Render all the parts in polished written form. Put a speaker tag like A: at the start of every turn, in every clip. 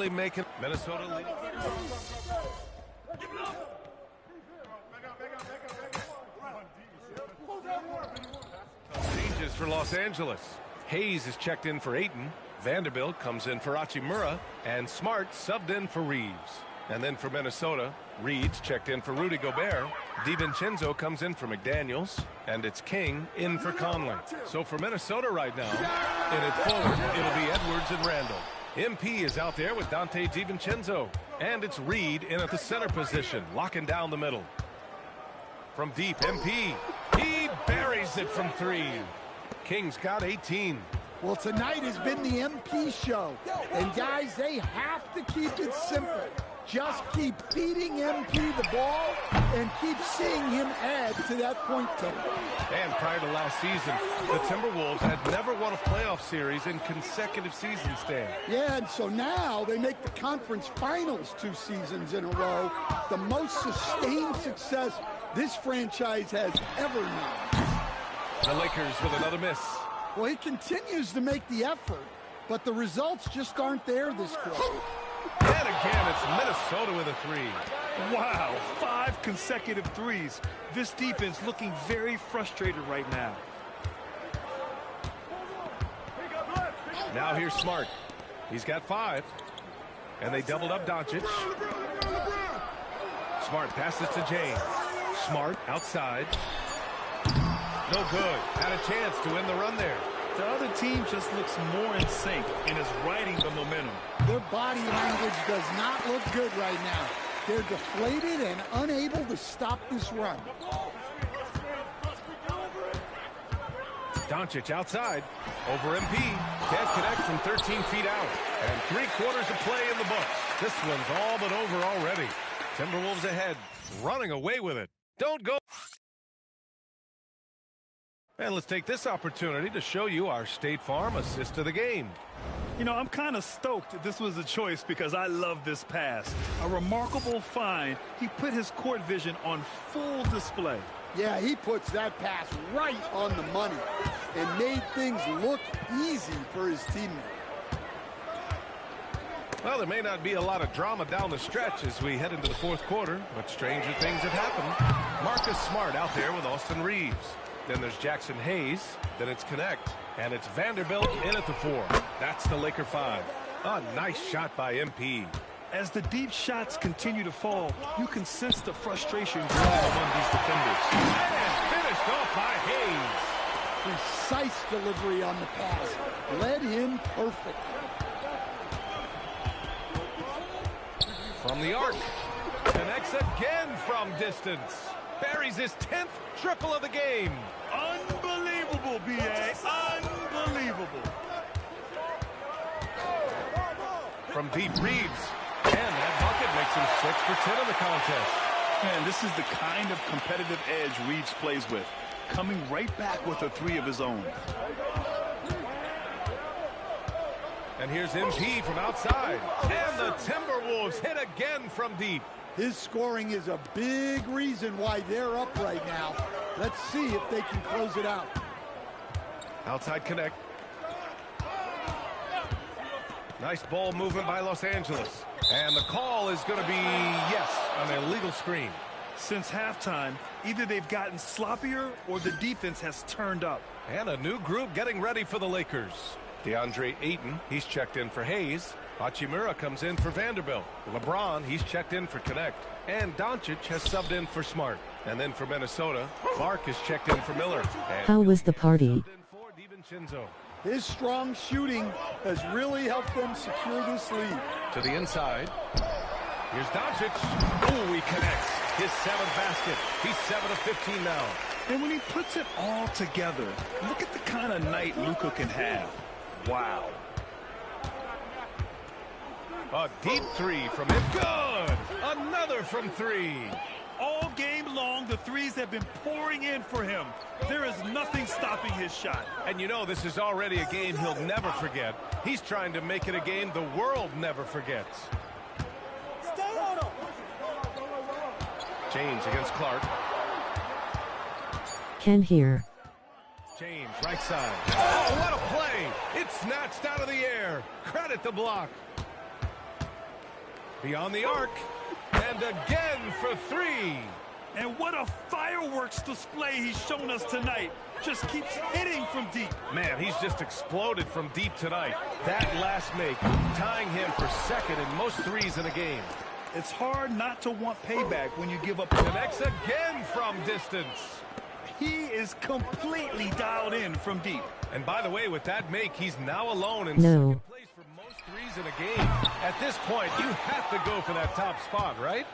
A: really making Minnesota lead. Changes for Los Angeles. Hayes is checked in for Ayton. Vanderbilt comes in for Hachimura, and Smart subbed in for Reeves. And then for Minnesota, Reed's checked in for Rudy Gobert. DiVincenzo comes in for McDaniels, and it's King in for Conley. So for Minnesota right now, in it forward, it'll be Edwards and Randall. MP is out there with Dante DiVincenzo, and it's Reed in at the center position, locking down the middle. From deep, MP, he buries it from 3. King's got 18.
B: Well, tonight has been the MP show. And guys, they have to keep it simple. Just keep feeding MP the ball and keep seeing him add to that point total.
A: And prior to last season, the Timberwolves had never won a playoff series in consecutive seasons, Stan.
B: Yeah, and so now they make the conference finals 2 seasons in a row. The most sustained success this franchise has ever known.
A: The Lakers with another miss.
B: Well, he continues to make the effort, but the results just aren't there this quarter.
A: And again, it's Minnesota with a 3.
C: Wow, 5 consecutive threes. This defense looking very frustrated right now.
A: Now here's Smart. He's got 5. And they doubled up Doncic. Smart passes to James. Smart outside. No good. Had a chance to win the run there.
C: The other team just looks more in sync and is riding the momentum.
B: Their body language does not look good right now. They're deflated and unable to stop this run.
A: Doncic outside. Over MP. Can't connect from 13 feet out. And 3/4 of play in the books. This one's all but over already. Timberwolves ahead. Running away with it. Don't go. And let's take this opportunity to show you our State Farm assist to the game.
C: You know, I'm kind of stoked this was a choice because I love this pass. A remarkable find. He put his court vision on full display.
B: Yeah, he puts that pass right on the money and made things look easy for his teammate.
A: Well, there may not be a lot of drama down the stretch as we head into the 4th quarter, but stranger things have happened. Marcus Smart out there with Austin Reeves. Then there's Jackson Hayes. Then it's Connect. And it's Vanderbilt in at the 4. That's the Laker 5. A nice shot by MP.
C: As the deep shots continue to fall, you can sense the frustration growing among these defenders.
A: And finished off by Hayes.
B: Precise delivery on the pass. Led him perfectly.
A: From the arc. Connects again from distance. Buries his 10th triple of the game.
C: Unbelievable, B.A. Unbelievable.
A: From deep, Reeves. And that bucket makes him 6 for 10 in the contest.
C: Man, this is the kind of competitive edge Reeves plays with. Coming right back with a 3 of his own.
A: And here's MP from outside. And the Timberwolves hit again from deep.
B: His scoring is a big reason why they're up right now. Let's see if they can close it out.
A: Outside Connect. Nice ball movement by Los Angeles. And the call is going to be, yes, an illegal screen.
C: Since halftime, either they've gotten sloppier or the defense has turned up.
A: And a new group getting ready for the Lakers. DeAndre Ayton, he's checked in for Hayes. Hachimura comes in for Vanderbilt. LeBron, he's checked in for Connect. And Doncic has subbed in for Smart. And then for Minnesota, Clark is checked in for Miller. And
D: how was the party?
B: His strong shooting has really helped them secure this lead.
A: To the inside. Here's Doncic. Oh, he connects. His 7th basket. He's 7 of 15 now.
C: And when he puts it all together, look at the kind of night Luka can have. Wow.
A: A deep 3 from him. Good! Another from 3.
C: All game long, the threes have been pouring in for him. There is nothing stopping his shot.
A: And you know, this is already a game he'll never forget. He's trying to make it a game the world never forgets. James against Clark.
D: Ken here.
A: James, right side. Oh, what a play! It's snatched out of the air. Credit the block. Beyond the arc. And again for three.
C: And what a fireworks display he's shown us tonight. Just keeps hitting from deep.
A: Man, he's just exploded from deep tonight. That last make, tying him for second in most threes in a game.
C: It's hard not to want payback when you give up.
A: Connects again from distance.
C: He is completely dialed in from deep.
A: And by the way, with that make, he's now alone in second place for most threes in a game. At this point, you have to go for that top spot, right?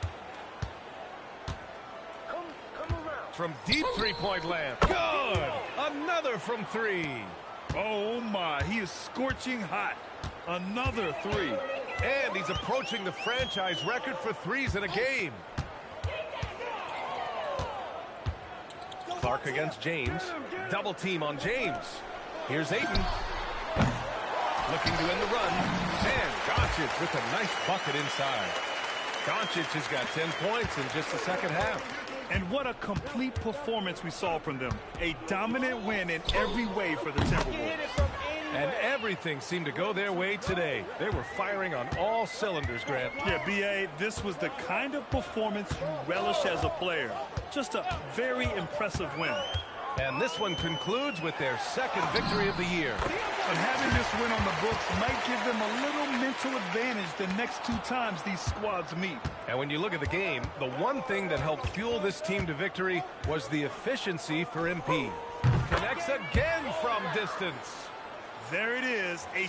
A: From deep three-point land. Good! Another from three.
C: Oh, my. He is scorching hot. Another three.
A: And he's approaching the franchise record for threes in a game. Clark against James. Double team on James. Here's Ayton. Looking to end the run. And Doncic with a nice bucket inside. Doncic has got 10 points in just the second half.
C: And what a complete performance we saw from them. A dominant win in every way for the Timberwolves.
A: And everything seemed to go their way today. They were firing on all cylinders, Grant.
C: Yeah, B.A., this was the kind of performance you relish as a player. Just a very impressive win.
A: And this one concludes with their second victory of the year.
C: And having this win on the books might give them a little mental advantage the next two times these squads meet.
A: And when you look at the game, the one thing that helped fuel this team to victory was the efficiency for MP. Connects again from distance.
C: There it is, a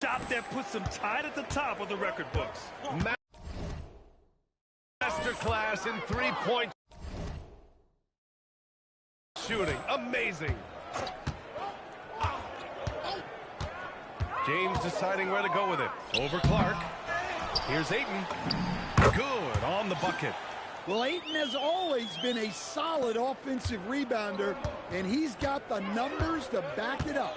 C: shot that puts them tied at the top of the record books.
A: Masterclass in three-point shooting. Amazing. James deciding where to go with it. Over Clark. Here's Ayton. Good on the bucket.
B: Well, Ayton has always been a solid offensive rebounder, and he's got the numbers to back it up.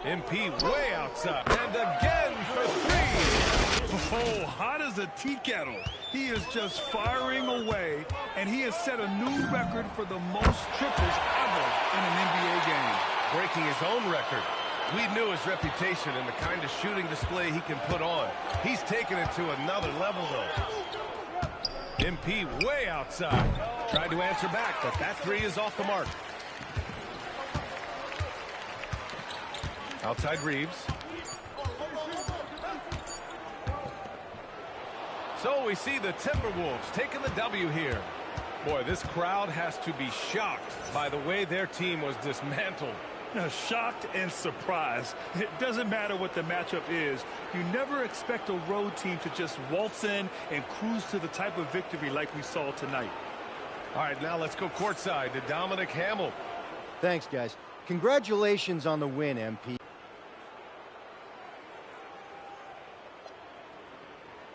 A: MP way outside. And again for three.
C: Oh, hot as a tea kettle. He is just firing away, and he has set a new record for the most triples ever in an NBA game.
A: Breaking his own record. We knew his reputation and the kind of shooting display he can put on. He's taken it to another level, though. MP way outside. Tried to answer back, but that three is off the mark. Outside Reeves. So we see the Timberwolves taking the W here. Boy, this crowd has to be shocked by the way their team was dismantled.
C: Shocked and surprised. It doesn't matter what the matchup is. You never expect a road team to just waltz in and cruise to the type of victory like we saw tonight.
A: All right, now let's go courtside to Dominic Hamill.
D: Thanks, guys. Congratulations on the win, MP.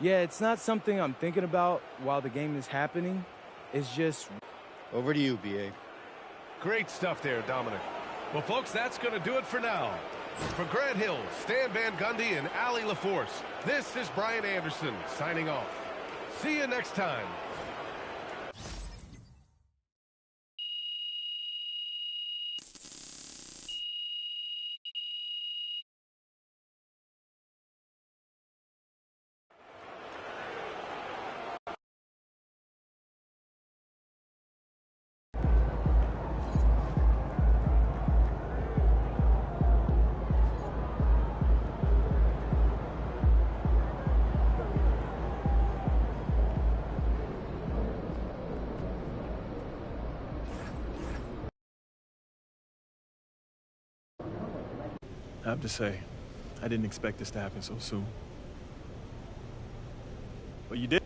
E: Yeah, it's not something I'm thinking about while the game is happening. It's just...
D: Over to you, BA.
A: Great stuff there, Dominic. Well, folks, that's going to do it for now. For Grant Hill, Stan Van Gundy, and Allie LaForce, this is Brian Anderson signing off. See you next time.
F: I have to say, I didn't expect this to happen so soon. But you did.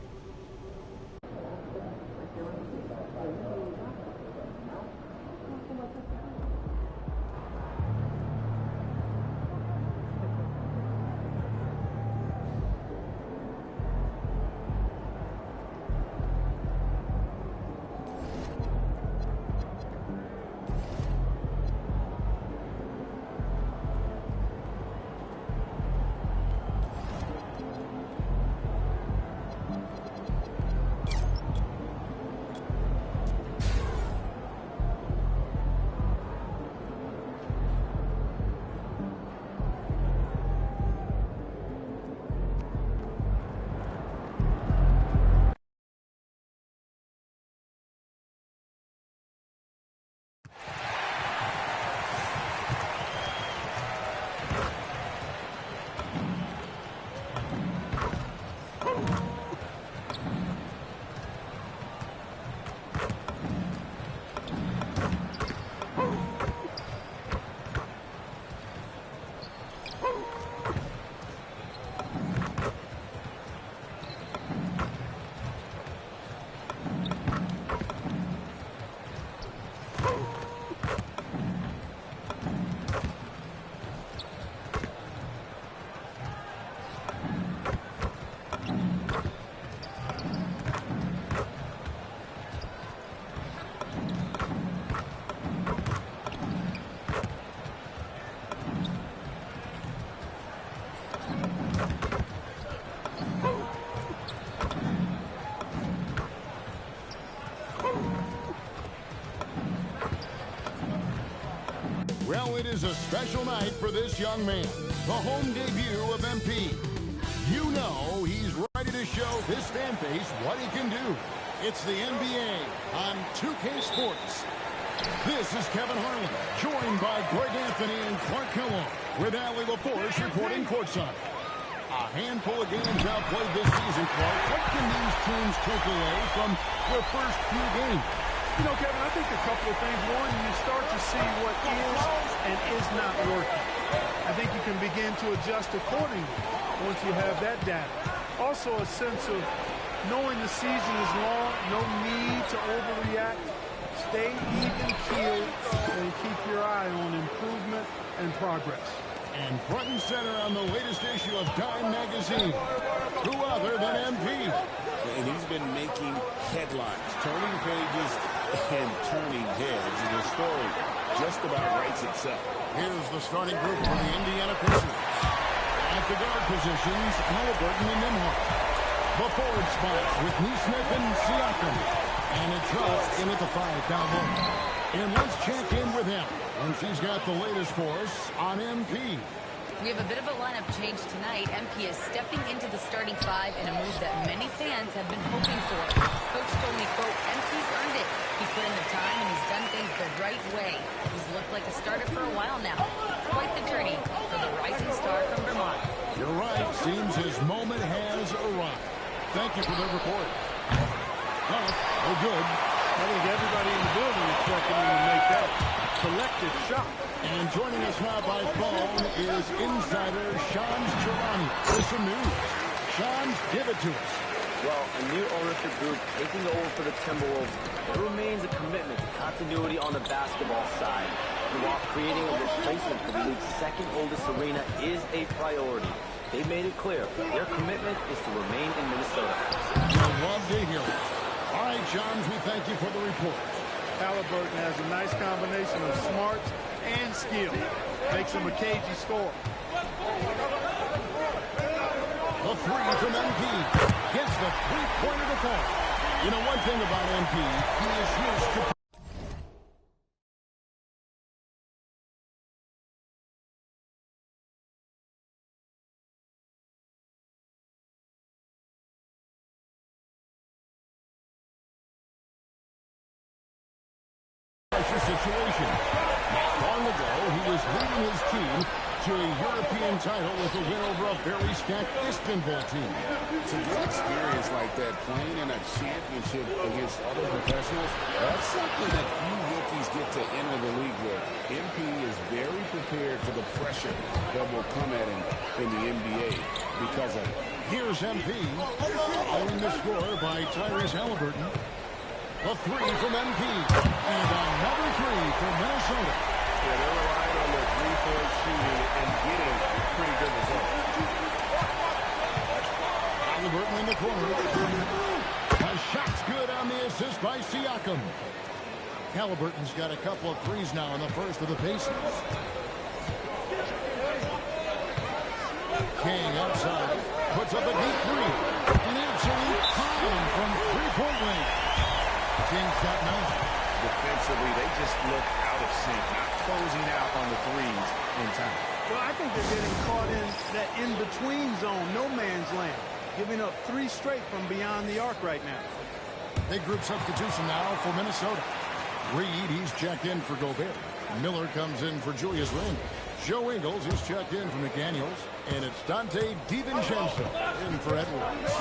G: Well, it is a special night for this young man, the home debut of MP. You know he's ready to show his fan base what he can do. It's the NBA on 2K Sports. This is Kevin Harlan, joined by Greg Anthony and Clark Kellogg, with Allie LaForce reporting courtside. A handful of games now played this season, Clark. What can these teams take away from their first few games?
H: You know, Kevin, I think a couple of things. One, you start to see what is and is not working. I think you can begin to adjust accordingly once you have that data. Also, a sense of knowing the season is long, no need to overreact. Stay even-keeled and keep your eye on improvement and progress.
G: And front and center on the latest issue of Dime Magazine, who other than MP?
I: And he's been making headlines, turning pages and turning heads, and the story just about writes itself.
G: Here's the starting group for the Indiana Pacers. At the guard positions, Halliburton and Nembhard. The forward spots with Nesmith and Siakam. And it's Russ in at the 5 down low. And let's check in with him. And she's got the latest for us on MP.
J: We have a bit of a lineup change tonight. MP is stepping into the starting 5 in a move that many fans have been hoping for. Coach told me, quote, MP's earned it. He put in the time and he's done things the right way. He's looked like a starter for a while now. It's quite the journey for the rising star from Vermont.
G: You're right. Seems his moment has arrived. Thank you for the report. Oh, good.
H: I think everybody in the building expected him to make that collective shot.
G: And joining us now by phone is insider Shams Charania with some news. Shams, give it to us.
K: Well, a new ownership group taking over for the Timberwolves. There remains a commitment to continuity on the basketball side. And while creating a replacement for the league's second oldest arena is a priority, they made it clear their commitment is to remain in Minnesota.
G: I love to hear it. All right, Shams, we thank you for the report.
H: Halliburton has a nice combination of smarts and skill. Makes him a cagey scorer.
G: The three from MP. Gets the three-pointer to fall. You know, one thing about MP, he is used to... situation. Not long ago, he was leading his team to a European title with a win over a very stacked Istanbul team.
I: It's a good experience like that, playing in a championship against other professionals. That's something that few rookies get to enter the league with. MP is very prepared for the pressure that will come at him in the NBA because of it.
G: Here's MP, following the score by Tyrese Halliburton. The three from MP, and another three from Minnesota.
L: Yeah, they're relying on their three-point shooting and getting pretty good results.
G: Halliburton in the corner. A shot's good on the assist by Siakam. Halliburton's got a couple of threes now in the first of the Pacers. King outside, puts up a deep three. An absolute pound from three-point range. King's got none.
L: Defensively, they just look out of sync, not closing out on the threes in time.
H: Well, I think they're getting caught in that in-between zone, no man's land, giving up three straight from beyond the arc right now.
G: Big group substitution now for Minnesota. Reed, he's checked in for Gobert. Miller comes in for Julius Randle. Joe Ingles is checked in for McDaniels. And it's Dante DiVincenzo in for Edwards.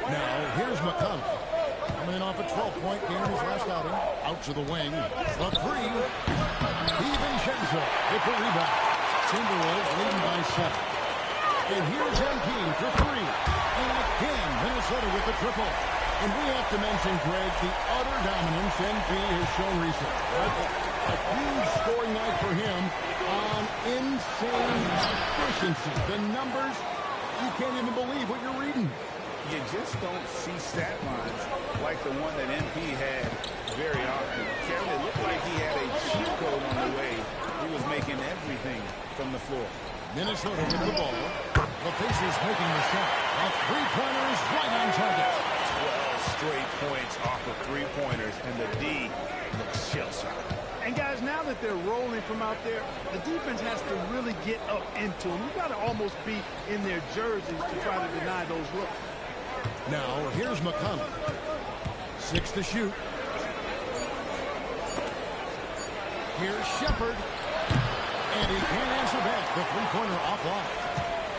G: Now, here's McConnell. Coming in off a 12-point game in his last outing. Out to the wing. The three. DiVincenzo with the rebound. Timberwolves leading by 7. And here's MP for three. And again, Minnesota with the triple. And we have to mention, Greg, the utter dominance MP has shown recently. A huge scoring night for him on insane efficiency. The numbers, you can't even believe what you're reading.
I: You just don't see stat lines like the one that MP had very often. Kevin, it looked like he had a cheat code on the way. He was making everything from the floor.
G: Minnesota with the ball. The Pacers making the shot. A three-pointer is right on target.
I: 12 straight points off of three-pointers, and the D looks shell-shocked.
H: And guys, now that they're rolling from out there, the defense has to really get up into them. You've got to almost be in their jerseys to try to deny those looks.
G: Now, here's McConnell. 6 to shoot. Here's Shepard. And he can't answer back. The three-pointer offline.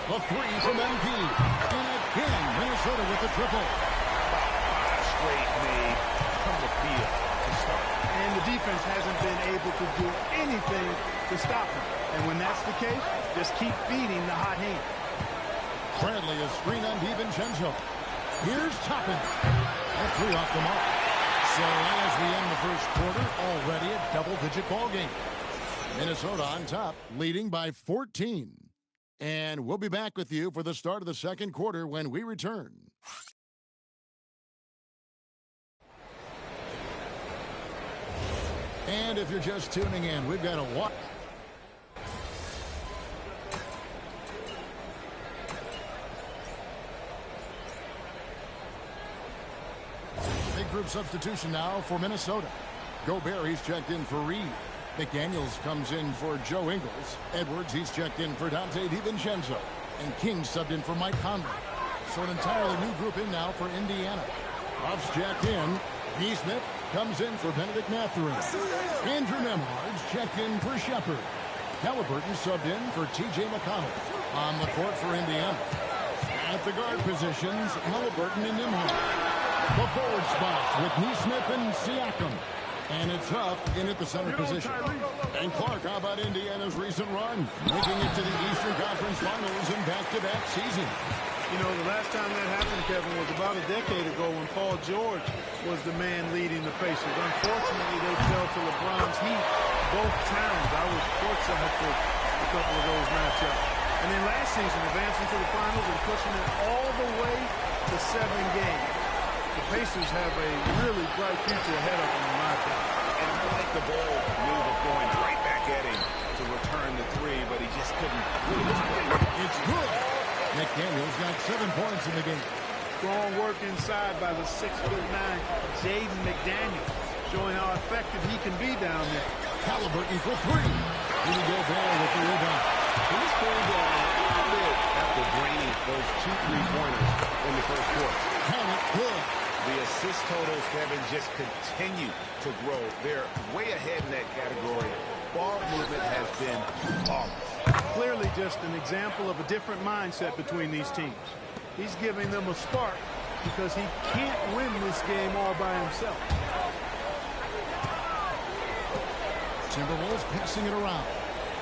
G: The three from MP. And again, Minnesota with the triple.
I: 5 straight made from the field to start.
H: And the defense hasn't been able to do anything to stop him. And when that's the case, just keep feeding the hot hand.
G: Bradley is screen on DiVincenzo. Here's Toppin. And three off the mark. So as we end the first quarter, already a double-digit ball game. Minnesota on top, leading by 14. And we'll be back with you for the start of the second quarter when we return. And if you're just tuning in, we've got a what? Big group substitution now for Minnesota. Gobert, he's checked in for Reed. McDaniels comes in for Joe Ingles. Edwards, he's checked in for Dante DiVincenzo. And King subbed in for Mike Conley. So an entirely new group in now for Indiana. Ruff's checked in. Neesmith comes in for Benedict Mathurin. Andrew Nembhard's checked in for Shepard. Halliburton subbed in for T.J. McConnell. On the court for Indiana. At the guard positions, Halliburton and Nembhard. The forward spots with Neesmith and Siakam. And it's Huff in at the center position. And Clark, how about Indiana's recent run? Making it to the Eastern Conference Finals in back-to-back season.
H: You know, the last time that happened, Kevin, was about a decade ago when Paul George was the man leading the Pacers. Unfortunately, they fell to LeBron's heat both times. I was courtside for a couple of those matchups. And then last season, advancing to the finals and pushing it all the way to 7 games. The Pacers have a really bright future ahead of them, in my opinion.
I: And
L: like the ball move of going right back at him to return the three, but he just couldn't.
G: It's good. McDaniels got 7 points in the game.
H: Strong work inside by the 6'9" Jaden McDaniels, showing how effective he can be down there.
G: Halliburton for three. Rudy Gobert with the rebound.
I: He's cooled down a little bit after draining those 2 3-pointers in the first quarter.
G: Count it good.
L: The assist totals, Kevin, just continue to grow. They're way ahead in that category. Ball movement has been flawless.
H: Clearly just an example of a different mindset between these teams. He's giving them a spark because he can't win this game all by himself.
G: Timberwolves passing it around.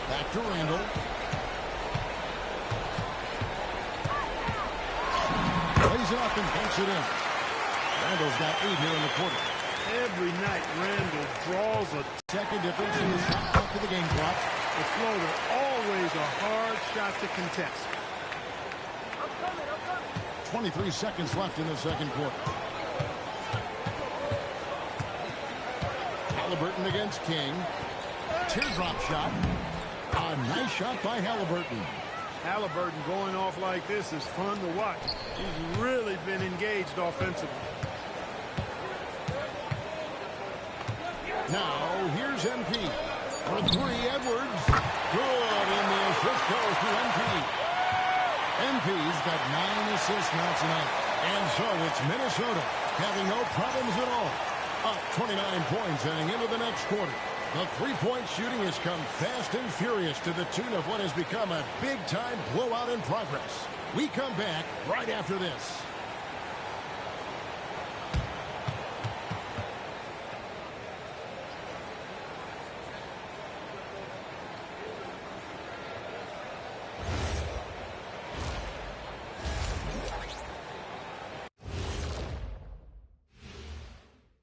G: Back to Randall. Plays it up and banks it in. Randall's got 8 here in the quarter.
H: Every night, Randall draws a
G: second difference in the shot clock to the game clock.
H: The floater, always a hard shot to contest.
G: 23 seconds left in the second quarter. Halliburton against King. Teardrop shot. A nice shot by Halliburton.
H: Halliburton going off like this is fun to watch. He's really been engaged offensively.
G: Now, here's MP. For three, Edwards. Good, and the assist goes to MP. MP's got 9 assists now tonight. And so it's Minnesota having no problems at all. Up 29 points heading into the next quarter. The three-point shooting has come fast and furious to the tune of what has become a big-time blowout in progress. We come back right after this.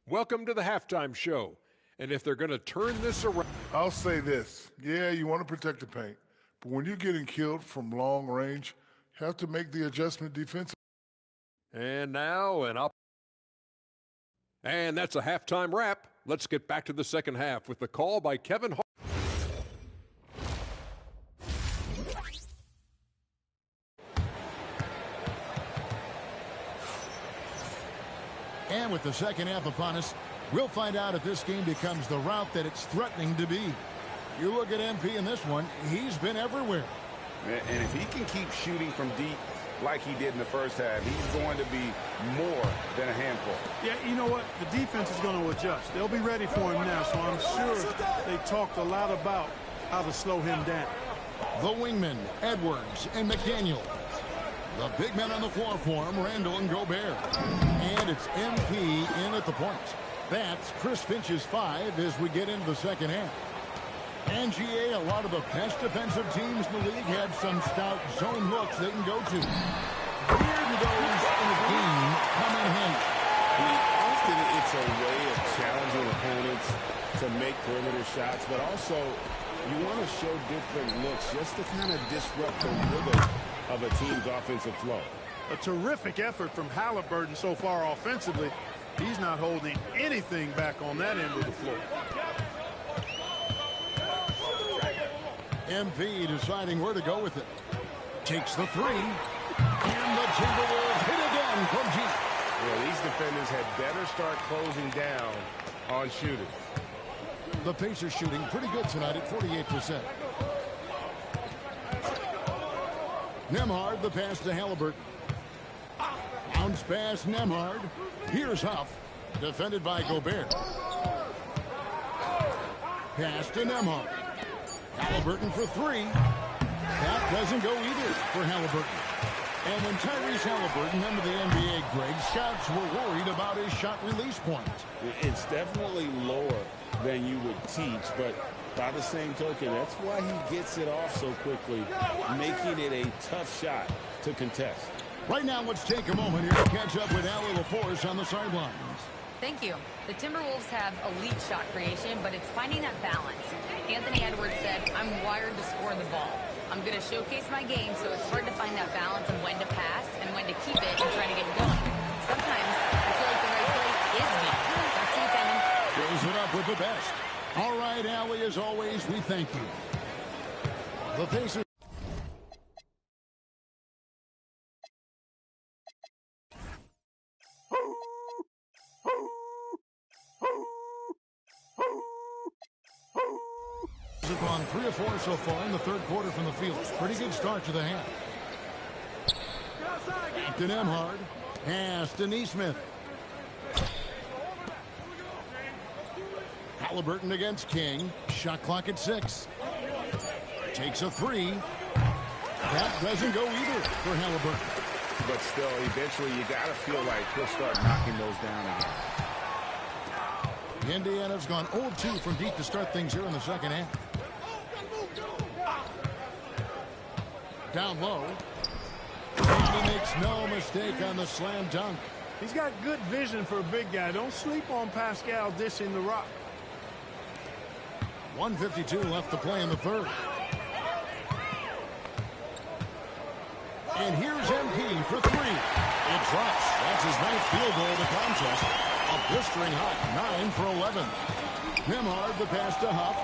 M: Welcome to the halftime show. And if they're going to turn this around...
N: I'll say this. Yeah, you want to protect the paint. But when you're getting killed from long range, you have to make the adjustment defensively.
M: And now an up. And that's a halftime wrap. Let's get back to the second half with the call by Kevin Hart.
G: And with the second half upon us, we'll find out if this game becomes the route that it's threatening to be. You look at MP in this one, he's been everywhere.
I: And if he can keep shooting from deep like he did in the first half, he's going to be more than a handful.
H: Yeah, you know what? The defense is going to adjust. They'll be ready for him now, so I'm sure they talked a lot about how to slow him down.
G: The wingmen, Edwards and McDaniel. The big men on the floor for him, Randall and Gobert. And it's MP in at the point. That's Chris Finch's 5 as we get into the second half. And GA, a lot of the best defensive teams in the league have some stout zone looks they can go to. Here do those in the game come in handy.
I: Often it's a way of challenging opponents to make perimeter shots, but also you want to show different looks just to kind of disrupt the rhythm of a team's offensive flow.
H: A terrific effort from Halliburton so far offensively. He's not holding anything back on that end of the floor.
G: MP deciding where to go with it. Takes the three. And the Timberwolves hit again from deep.
I: Well, these defenders had better start closing down on shooting.
G: The Pacers shooting pretty good tonight at 48%. Nembhard, the pass to Halliburton. Bounce pass, Nembhard. Here's Huff, defended by Gobert. Pass to Nembhard. Halliburton for three. That doesn't go either for Halliburton. And when Tyrese Halliburton under the NBA, Greg, scouts were worried about his shot release point.
I: It's definitely lower than you would teach, but by the same token, that's why he gets it off so quickly, making it a tough shot to contest.
G: Right now, let's take a moment here to catch up with Allie LaForce on the sidelines.
J: Thank you. The Timberwolves have elite shot creation, but it's finding that balance. Anthony Edwards said, I'm wired to score the ball. I'm going to showcase my game, so it's hard to find that balance of when to pass and when to keep it and try to get going. Sometimes I feel like the right play is me. Back to you, Kevin.
G: Fills it up with the best. All right, Allie, as always, we thank you. The Pacers. Have gone 3 of 4 so far in the third quarter from the field. Pretty good start to the half. To Nembhard. Pass to Neesmith. Halliburton against King. Shot clock at 6. Takes a 3. That doesn't go either for Halliburton.
I: But still, eventually you got to feel like he'll start knocking those down again.
G: Indiana's gone 0-2 from deep to start things here in the second half. Down low. And he makes no mistake on the slam dunk.
H: He's got good vision for a big guy. Don't sleep on Pascal dishing the rock.
G: 1:52 left to play in the third. And here's MP for 3. It drops. That's his 9th field goal of the contest. A blistering hot 9 for 11. Nembhard the pass to Huff.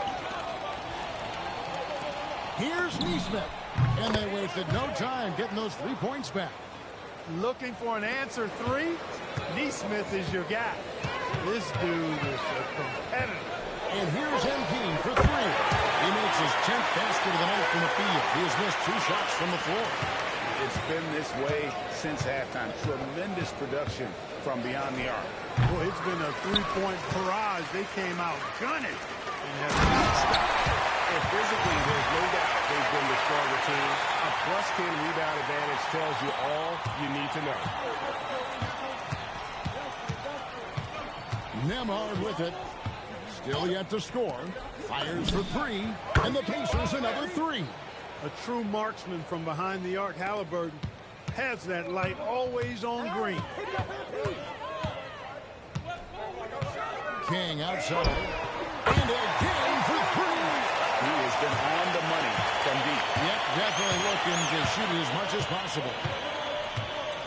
G: Here's Neesmith. And they wasted no time getting those 3 points back.
H: Looking for an answer 3? Neesmith is your guy. This dude is a competitor.
G: And here's MP for 3. He makes his 10th basket of the night from the field. He has missed 2 shots from the floor.
I: It's been this way since halftime. Tremendous production from beyond the arc.
H: Boy, it's been a 3-point barrage. They came out gunning and have not stopped.
L: And physically, there's no doubt they've been the stronger team. A +10 rebound advantage tells you all you need to know.
G: Nembhard with it. Still yet to score. Fires for 3. And the Pacers another 3.
H: A true marksman from behind the arc. Halliburton has that light always on green.
G: King outside. And again for 3.
I: He has been on the money from deep.
G: Yep, definitely looking to shoot it as much as possible.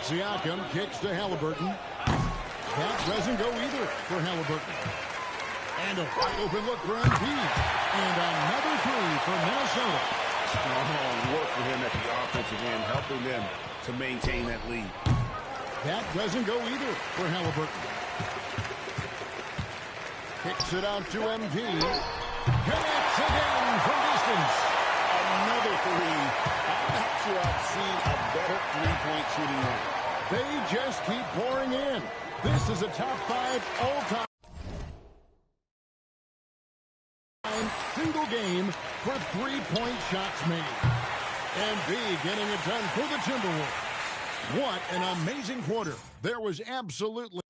G: Siakam kicks to Halliburton. That doesn't go either for Halliburton. And a wide open look for MP. And another 3 for Minnesota.
I: Strong work for him at the offensive end, helping them to maintain that lead.
G: That doesn't go either for Halliburton. Kicks it out to MP. Connects again from distance.
I: Another 3. I'm not sure I've seen a better 3-point shooting night.
G: They just keep pouring in. This is a top 5 all-time single game for 3-point shots made. MP getting it done for the Timberwolves. What an amazing quarter. There was absolutely...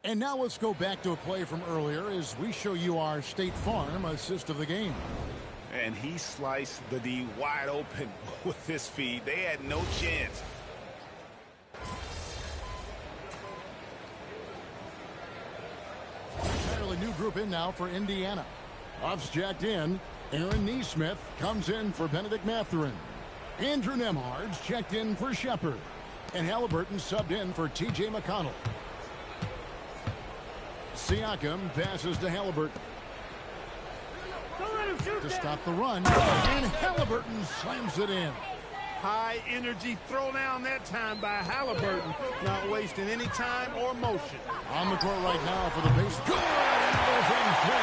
G: And now let's go back to a play from earlier as we show you our State Farm assist of the game.
I: And he sliced the D wide open with his feed. They had no chance.
G: Entirely new group in now for Indiana. Off's jacked in. Aaron Neesmith comes in for Benedict Mathurin. Andrew Nembhard's checked in for Shepard. And Halliburton subbed in for T.J. McConnell. Siakam passes to Halliburton. To stop the run. And Halliburton slams it in.
H: High energy throwdown that time by Halliburton. Not wasting any time or motion.
G: On the court right now for the base. Good! From 3.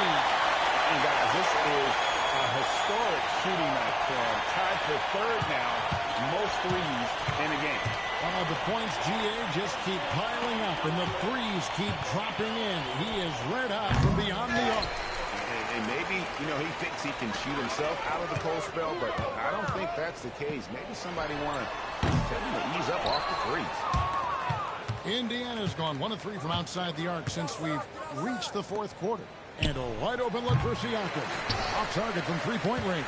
I: And guys, this is a historic shooting night for him. Tied for 3rd now. Most threes in the game.
G: The points, GA, just keep piling up, and the threes keep dropping in. He is red hot from beyond the arc.
I: And maybe, he thinks he can shoot himself out of the cold spell, but I don't think that's the case. Maybe somebody want to tell him to ease up off the threes.
G: Indiana's gone 1 of 3 from outside the arc since we've reached the 4th quarter. And a wide open look for Siakam. Off target from 3-point range.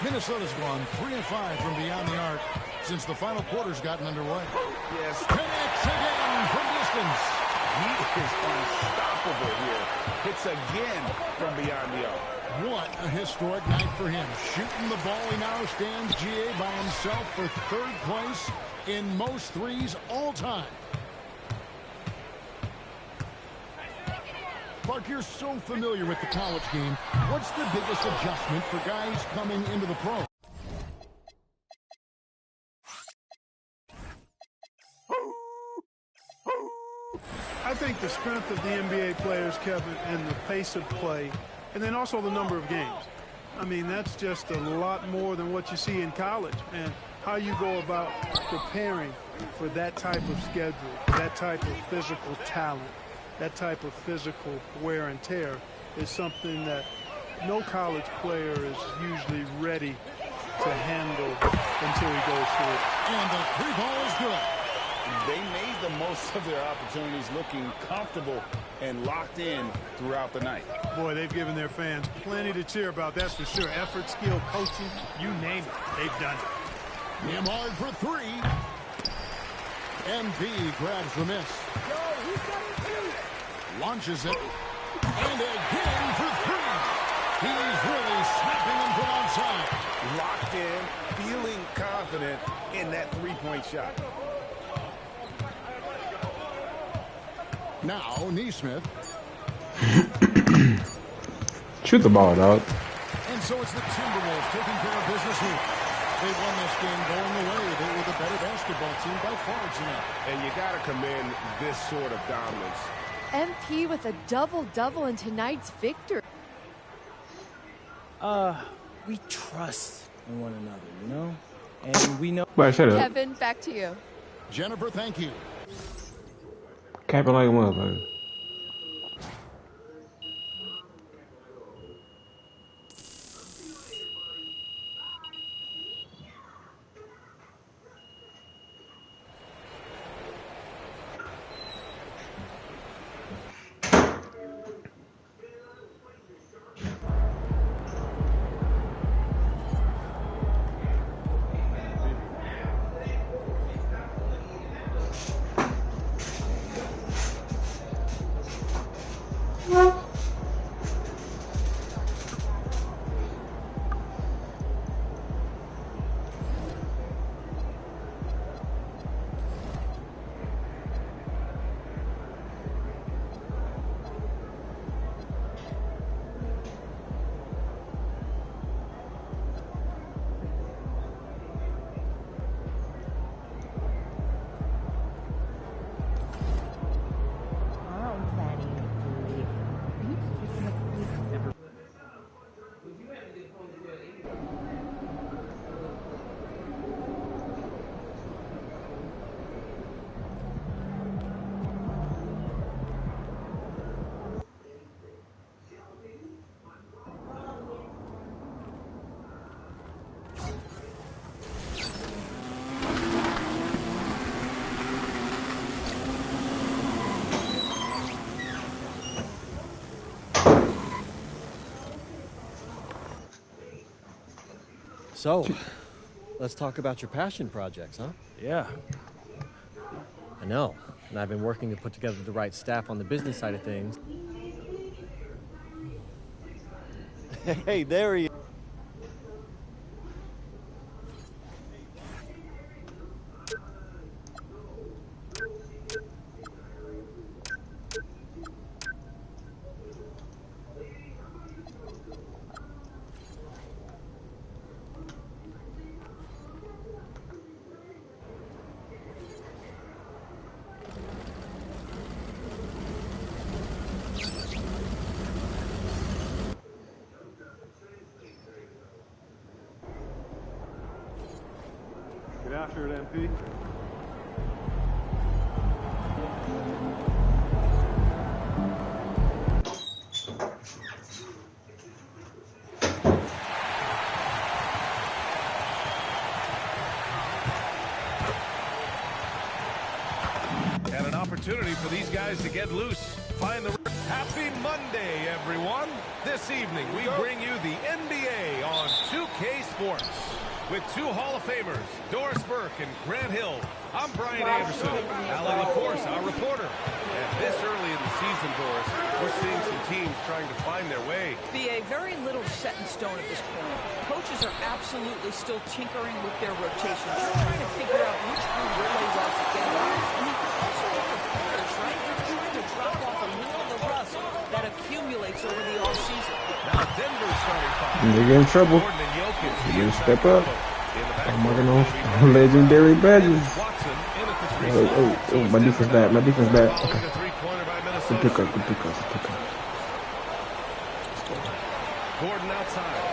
G: Minnesota's gone 3 of 5 from beyond the arc since the final quarter's gotten underway.
I: Yes.
G: Connects again from distance.
I: He is unstoppable here. Hits again from beyond the arc.
G: What a historic night for him. Shooting the ball, he now stands GA by himself for 3rd place in most threes all time. Clark, you're so familiar with the college game. What's the biggest adjustment for guys coming into the pros?
H: I think the strength of the NBA players, Kevin, and the pace of play, and then also the number of games. I mean, that's just a lot more than what you see in college. And how you go about preparing for that type of schedule, that type of physical talent, that type of physical wear and tear is something that no college player is usually ready to handle until he goes through it.
G: And the three ball is good.
I: They made the most of their opportunities, looking comfortable and locked in throughout the night.
H: Boy, they've given their fans plenty to cheer about, that's for sure. Effort, skill, coaching, you name it, they've done it.
G: Nembhard for three. MP grabs the miss. Launches it. And again for three. He's really snapping them from outside.
I: Locked in, feeling confident in that three-point shot.
G: Now, Nesmith.
O: Shoot the ball, dog.
G: And so it's the Timberwolves taking care of business here. They won this game going away. They were the better basketball team by far tonight.
I: And you got to commend this sort of dominance.
P: MP with a double-double in tonight's victory.
E: We trust in one another, you know? And we know...
O: But shut up.
P: Kevin, back to you.
G: Jennifer, thank you.
O: Capping like a motherfucker.
D: So, let's talk about your passion projects, huh?
E: Yeah.
D: I know, and I've been working to put together the right staff on the business side of things. Hey, there he is.
H: Get after it, MP.
A: And an opportunity for these guys to get loose. Find the... Happy Monday, everyone. This evening, we bring you the NBA on 2K Sports. With two Hall of Famers, Doris Burke and Grant Hill. I'm Brian Anderson, Allie LaForce, our reporter. And this early in the season, Doris, we're seeing some teams trying to find their way.
Q: BA, very little set in stone at this point. Coaches are absolutely still tinkering with their rotations. They're trying to figure out which group really well together. I mean, also with the players, right? They're trying to drop off a little of the rust that
O: They get in trouble. They didn't step up. I'm working on legendary badges. Oh, my defense bad. My defense bad. Okay. Good pickup. Good pickup. Good pickup.
A: Gordon outside.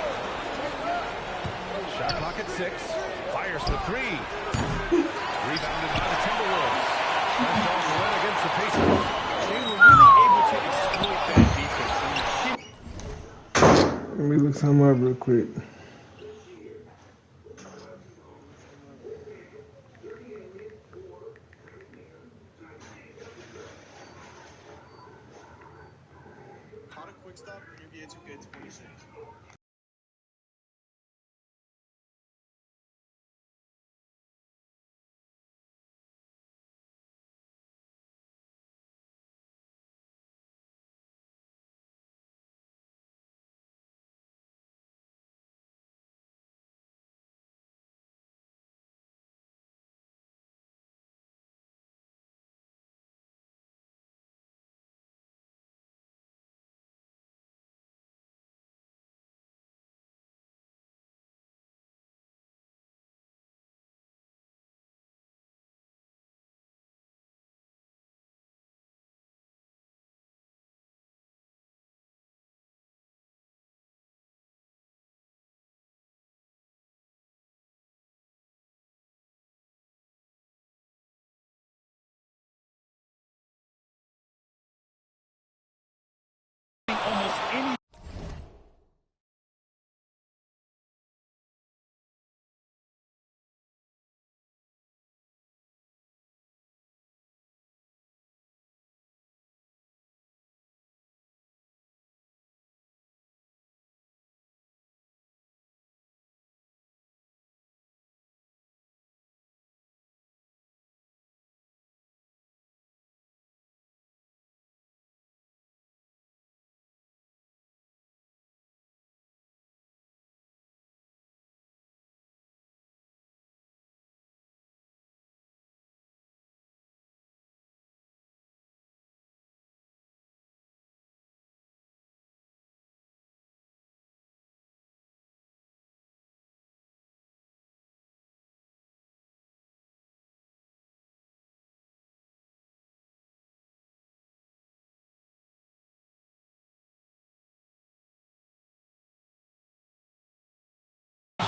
A: Shot clock at 6. Fires for 3. Rebounded by the Timberwolves. That's off the win against the Pacers. They were really able to exploit that defense.
O: Let me look something up real quick.
F: Caught a quick stop, NBA 2K26.
C: Almost any.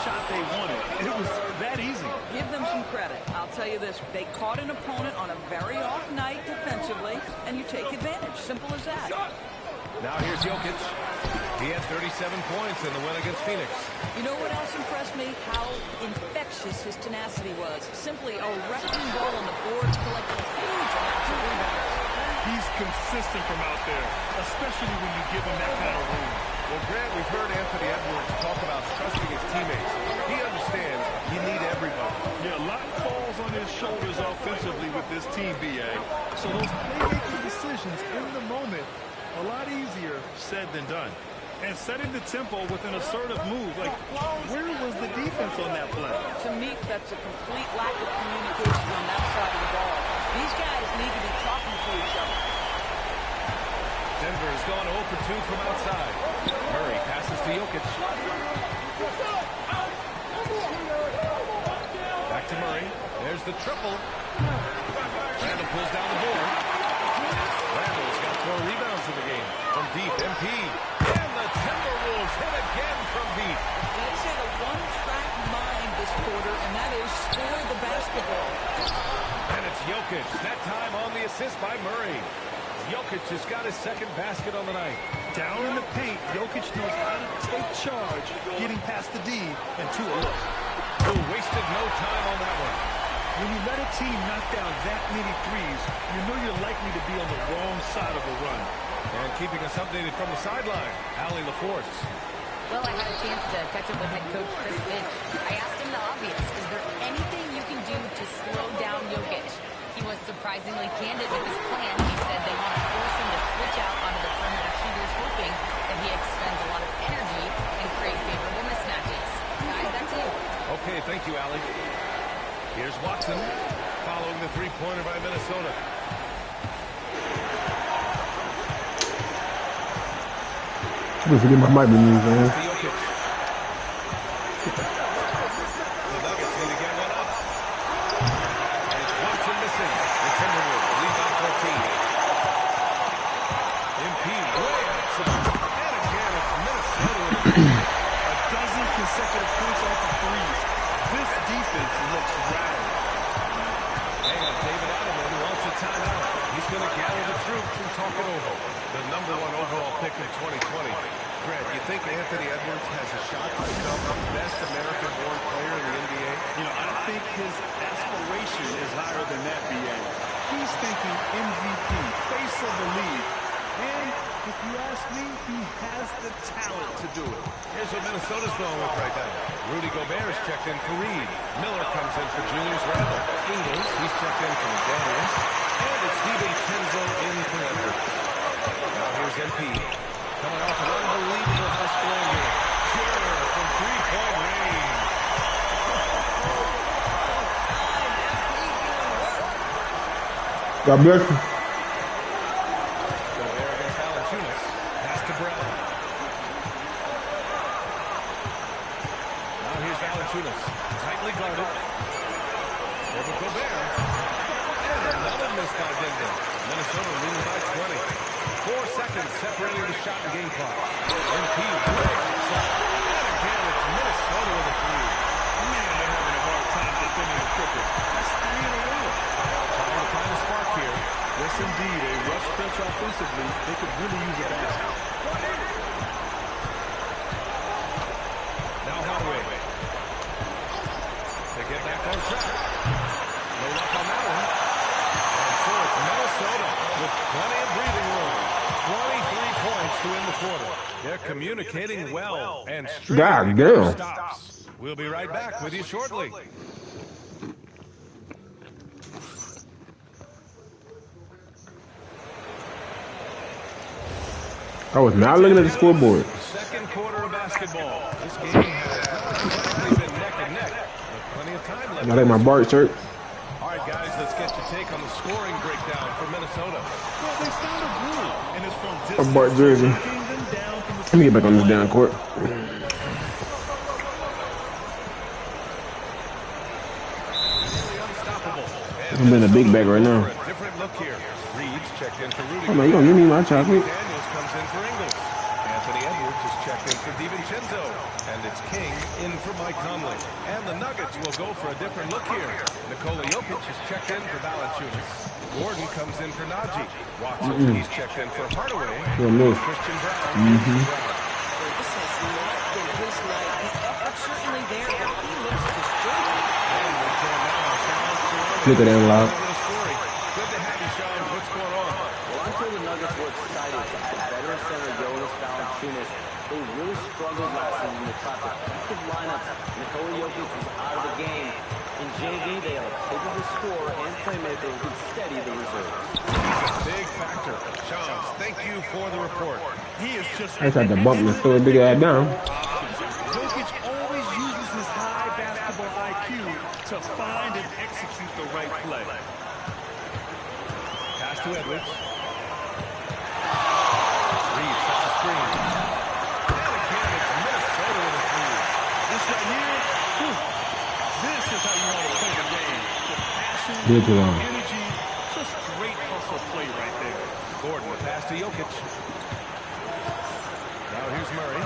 C: Shot they wanted. It was that easy.
Q: Give them some credit. I'll tell you this. They caught an opponent on a very off night defensively, and you take advantage. Simple as that.
A: Now here's Jokic. He had 37 points in the win against Phoenix.
Q: You know what else impressed me? How infectious his tenacity was. Simply a wrecking ball on the board, collecting huge amounts of rebounds.
C: He's consistent from out there, especially when you give him that kind of room.
A: Well, Grant, we've heard Anthony Edwards talk about trusting his teammates. He understands you need everybody.
C: Yeah, a lot falls on his shoulders offensively with this team, B.A. So those playmaking decisions in the moment, a lot easier said than done. And setting the tempo with an assertive move. Like, where was the defense on that play?
Q: To me, that's a complete lack of communication on that side of the ball. These guys need to be talking to each other.
A: Denver has gone 0 for 2 from outside. Murray passes to Jokic. Back to Murray. There's the triple. Randall pulls down the board. Randall's got 4 rebounds in the game. From deep, MP. And the Timberwolves hit again from deep.
Q: They say the one-track mind this quarter, and that is score the basketball.
A: And it's Jokic. That time on the assist by Murray. Jokic has got his second basket on the night.
C: Down in the paint, Jokic knows how to take charge, getting past the D and to a look.
A: Who wasted no time on that one.
C: When you let a team knock down that many threes, you know you're likely to be on the wrong side of a run.
A: And keeping us updated from the sideline, Allie LaForce.
J: Well, I had a chance to catch up with head coach Chris Finch. I asked him the obvious. Is there anything you can do to slow down Jokic? He was surprisingly candid with his plan. He said they want to force him to switch out onto the perimeter shooters, hoping that he expends a lot of energy and create favorable mismatches. Guys, that's you.
A: Okay, thank you, Allie. Here's Watson following the three-pointer by Minnesota.
O: I just get my mic removed, man.
C: dozen consecutive points off the threes. This defense looks rattled.
A: And David Adelman wants a timeout. He's going to gather the troops and talk it over. The #1 overall pick in 2020. Greg, you think Anthony Edwards has a shot to become the best American-born player in the NBA?
C: You know, I think his aspiration is higher than that, B.A. He's thinking MVP, face of the league. And if you ask me, he has the talent to do it.
A: Here's what Minnesota's going with right now. Rudy Gobert is checked in for Reed. Miller comes in for Julius Randle. Ingles, he's checked in for Daniels. And it's DiVincenzo in for Edwards. Now here's MP. Coming off an unbelievable high scoring game. Turner from three-point range.
O: God bless you.
A: Gobert against Valanciunas. Pass to Brown. Now here's Valanciunas. Tightly guarded. Over Gobert. And another miss by Denver. Minnesota leading by 20. 4 seconds separating the shot and game clock. MP breaks up. And again, it's Minnesota with a three.
C: Man, they're having a hard time defending the triple. That's 3 in a row.
A: Trying to find a spark here.
C: Yes, indeed. A rough stretch offensively. They could really use a basket.
A: Now Hardaway. They get back on track. No luck on that one. And so it's Minnesota with plenty of breathing room. 23 points to end the quarter. They're communicating well and
O: God damn.
A: stops. We'll be right back with you shortly.
O: I was not looking at the scoreboard.
A: Second quarter of basketball. This game has exactly been neck and neck. With plenty of time left.
O: I like my Bart shirt.
A: All right, guys, let's get your take on the scoring breakdown for Minnesota.
C: Well, they found a groove, and it's from
O: A
C: distance.
O: Bart jersey. Let me get back on this down court. I'm in a big bag right now.
A: Different look here. Reed's checked in for Rudy.
O: Oh, man, you gonna give me my chocolate?
A: Daniels comes in for Ingles. Anthony Edwards is checked in for DiVincenzo. And it's King in for Mike Conley. And the Nuggets will go for a different look here. Nikola Jokic is checked in for Valanciunas. Gordon comes in for Najee. Watson, he's checked in for Hardaway. Christian Brown.
Q: This has not been his night. The effort's certainly there, but he looks disjointed.
O: Look at that loud.
A: Good to have you, Sean. What's going on?
K: Well, until the Nuggets were excited to add veteran center Jonas Valanciunas, they really struggled last season to try protective lineups. Nikola Jokic was out of the game. In JV, they have a capable scorer and playmaker who can steady the reserves.
A: Big factor. Sean, thank you for the report.
C: He is just...
O: I just had to bump this so big ass down.
C: Jokic always uses his high basketball IQ to find and execute the right play.
A: Pass to Edwards. Reed sets a screen. And again, it's Minnesota with a three.
C: This right here, this is how you want to play the game. The passion,
O: Good to them.
C: energy, just great hustle play right there.
A: Gordon, the pass to Jokic. Now here's Murray.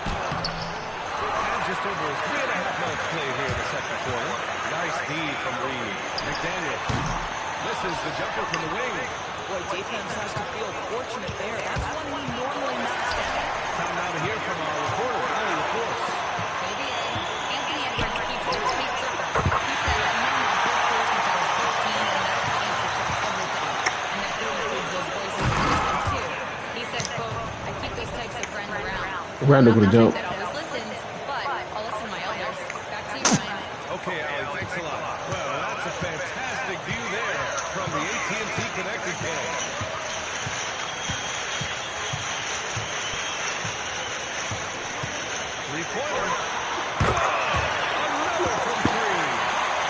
A: And just over 3.5 minutes played here in the second quarter. Nice D from Reed. McDaniel misses the jumper from the wing.
Q: Boy, defense has to feel fortunate there. That's one he normally knocks down.
A: Time now to hear from our reporter, Allie LaForce.
J: Anthony Edwards keeps the tweet circle. He said, I've known my big boys since I was 15, and that's the answer to everything. And that really includes those voices in wisdom, too. He said, quote, I keep those types of friends around.
O: Randall for the jump.
J: That always listens, but I'll listen to my elders. Back to you, Ryan.
A: Okay, Allie, thanks a lot. Well, that's a fantastic view there from the AT&T Connected Cam. Three-pointer. Another from three.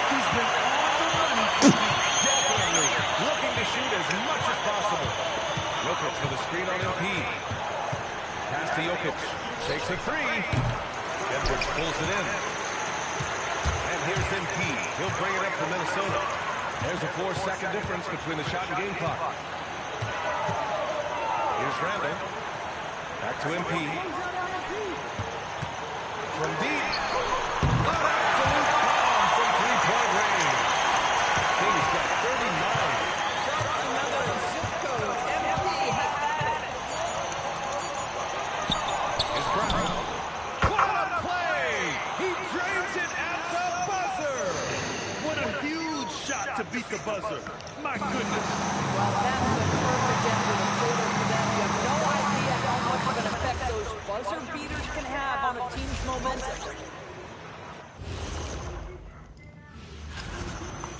A: He's been on the money. Definitely looking to shoot as much as possible. Jokic with a screen on MP. Pass to Jokic. Takes a three. Edwards pulls it in. And here's MP. He'll bring it up for Minnesota. There's a 4-second difference between the shot and game clock. Here's Randall. Back to MP. From deep. An absolute bomb from three-point range. King's got 39.
Q: Another zip code. MP has had it.
A: Is Brown. What a play! He drains it at the buzzer.
C: What a huge shot to beat the buzzer. My goodness.
Q: Well, that's a perfect end to the quarter for them. You have no idea how much of an effect those buzzer beaters can have on a team's momentum.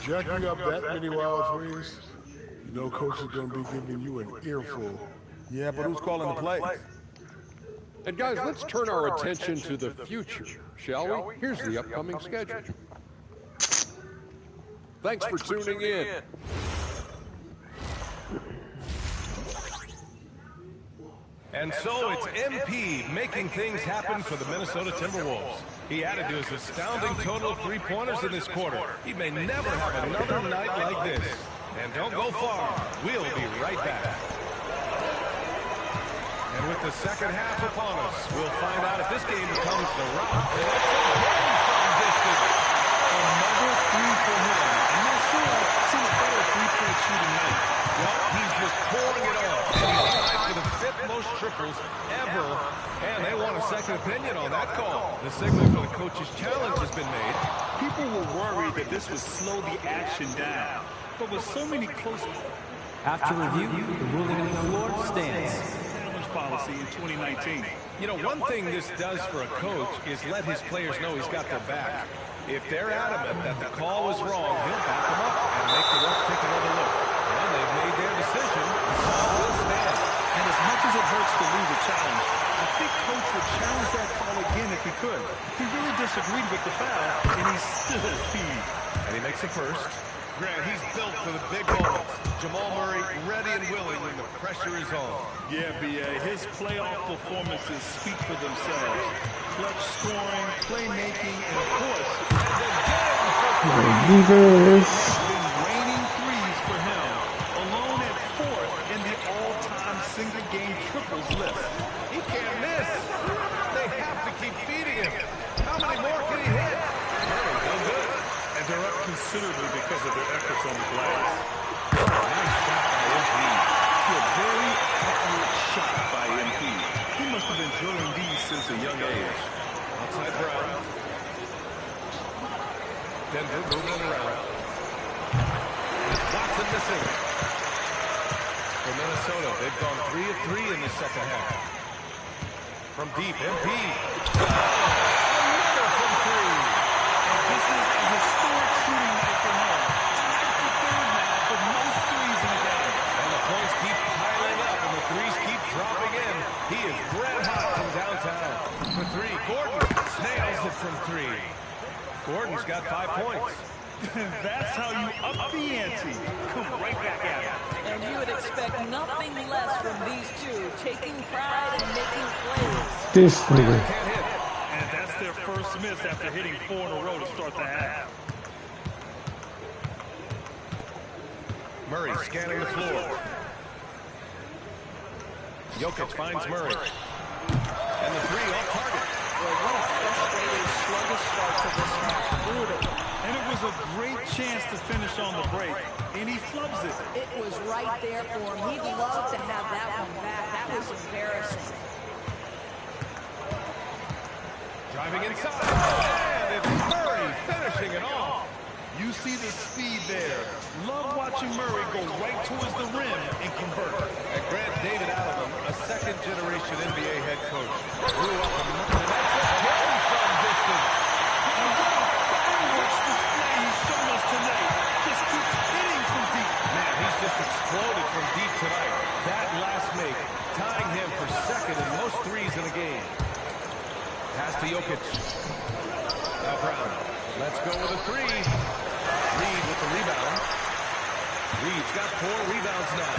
N: Jacking up that many wild threes, you know Coach is going to be giving you an earful.
L: Yeah, but who's calling the plays?
M: And guys, let's turn our attention to the future, shall we? Here's the upcoming schedule. Thanks for tuning in.
A: And so it's MP making things happen for the Minnesota Timberwolves. He added to his astounding total of three-pointers in this quarter. He may never have another night like this. And don't go far. We'll be right back. And with the second half upon us, we'll find out if this game becomes the rout. And it's from distance.
C: Another three for him. I'm not sure I've seen a better three-point shooting night.
A: Well, he's just pouring it on. And he's tied for the fifth most triples ever. And they want a second opinion on that call. The signal for the coach's challenge has been made.
C: People were worried that this would slow the action down. But with so many close...
R: After review, the ruling on the floor stands.
C: Challenge policy in 2019.
A: You know, one thing this does for a coach is let his players know he's got their back. If they're adamant that the call was wrong, he'll back them up and make the refs take another look. And they've made their decision. The call will stand.
C: And as much as it hurts to lose a challenge, I think Coach would challenge that call again if he could. He really disagreed with the foul, and he stood his feet.
A: And he makes it first. Grant, he's built for the big moments. Jamal Murray ready and willing when the pressure is on.
C: Yeah, B.A., his playoff performances speak for themselves. Clutch scoring, playmaking, and of course, raining threes for him. Alone at fourth in the all-time single-game triples list.
A: He can't miss. They have to keep feeding him. How many more can he hit? No good.
C: And they're up considerably because of their efforts on the glass.
A: Nice shot by MP.
C: A very accurate shot by MP. He must have been drilling these since a young age.
A: Outside Brown. Denver moving it around. Watson missing. For Minnesota, they've gone 3 of 3 in the second half. From deep, MP. Another from 3.
C: This is a historic shooting night for him. Tied for third now for most threes in the game.
A: And the points keep piling up and the threes keep dropping in. He is red hot from downtown. For 3, Gordon nails it from 3. Gordon's got 5 points.
C: That's how you up the ante. Come right back at it.
Q: And you would expect nothing less from these two, taking pride and making plays.
O: This nigga.
A: Can't hit.
C: And that's their first miss after hitting 4 in a row to start the half.
A: Murray scanning the floor. Jokic finds Murray. And the 3 off target.
Q: Well, what a frustrating, sluggish start to this match. Brutal.
C: And it was a great chance to finish on the break. And he flubs it.
Q: It was right there for him. He'd love to have that one back. That was embarrassing.
A: Driving inside. And it's Murray finishing it off.
C: You see the speed there. Love watching Murray go right towards the rim and convert.
A: And Grant David Allen, a second-generation NBA head coach, grew up in the that's again from distance.
C: And what a fireworks display he's shown us tonight. Just keeps hitting from deep.
A: Man, he's just exploded from deep tonight. That last make, tying him for second in most threes in a game. Pass to Jokic. Now Brown. Let's go with a 3. Reed with the rebound. Reed's got 4 rebounds now.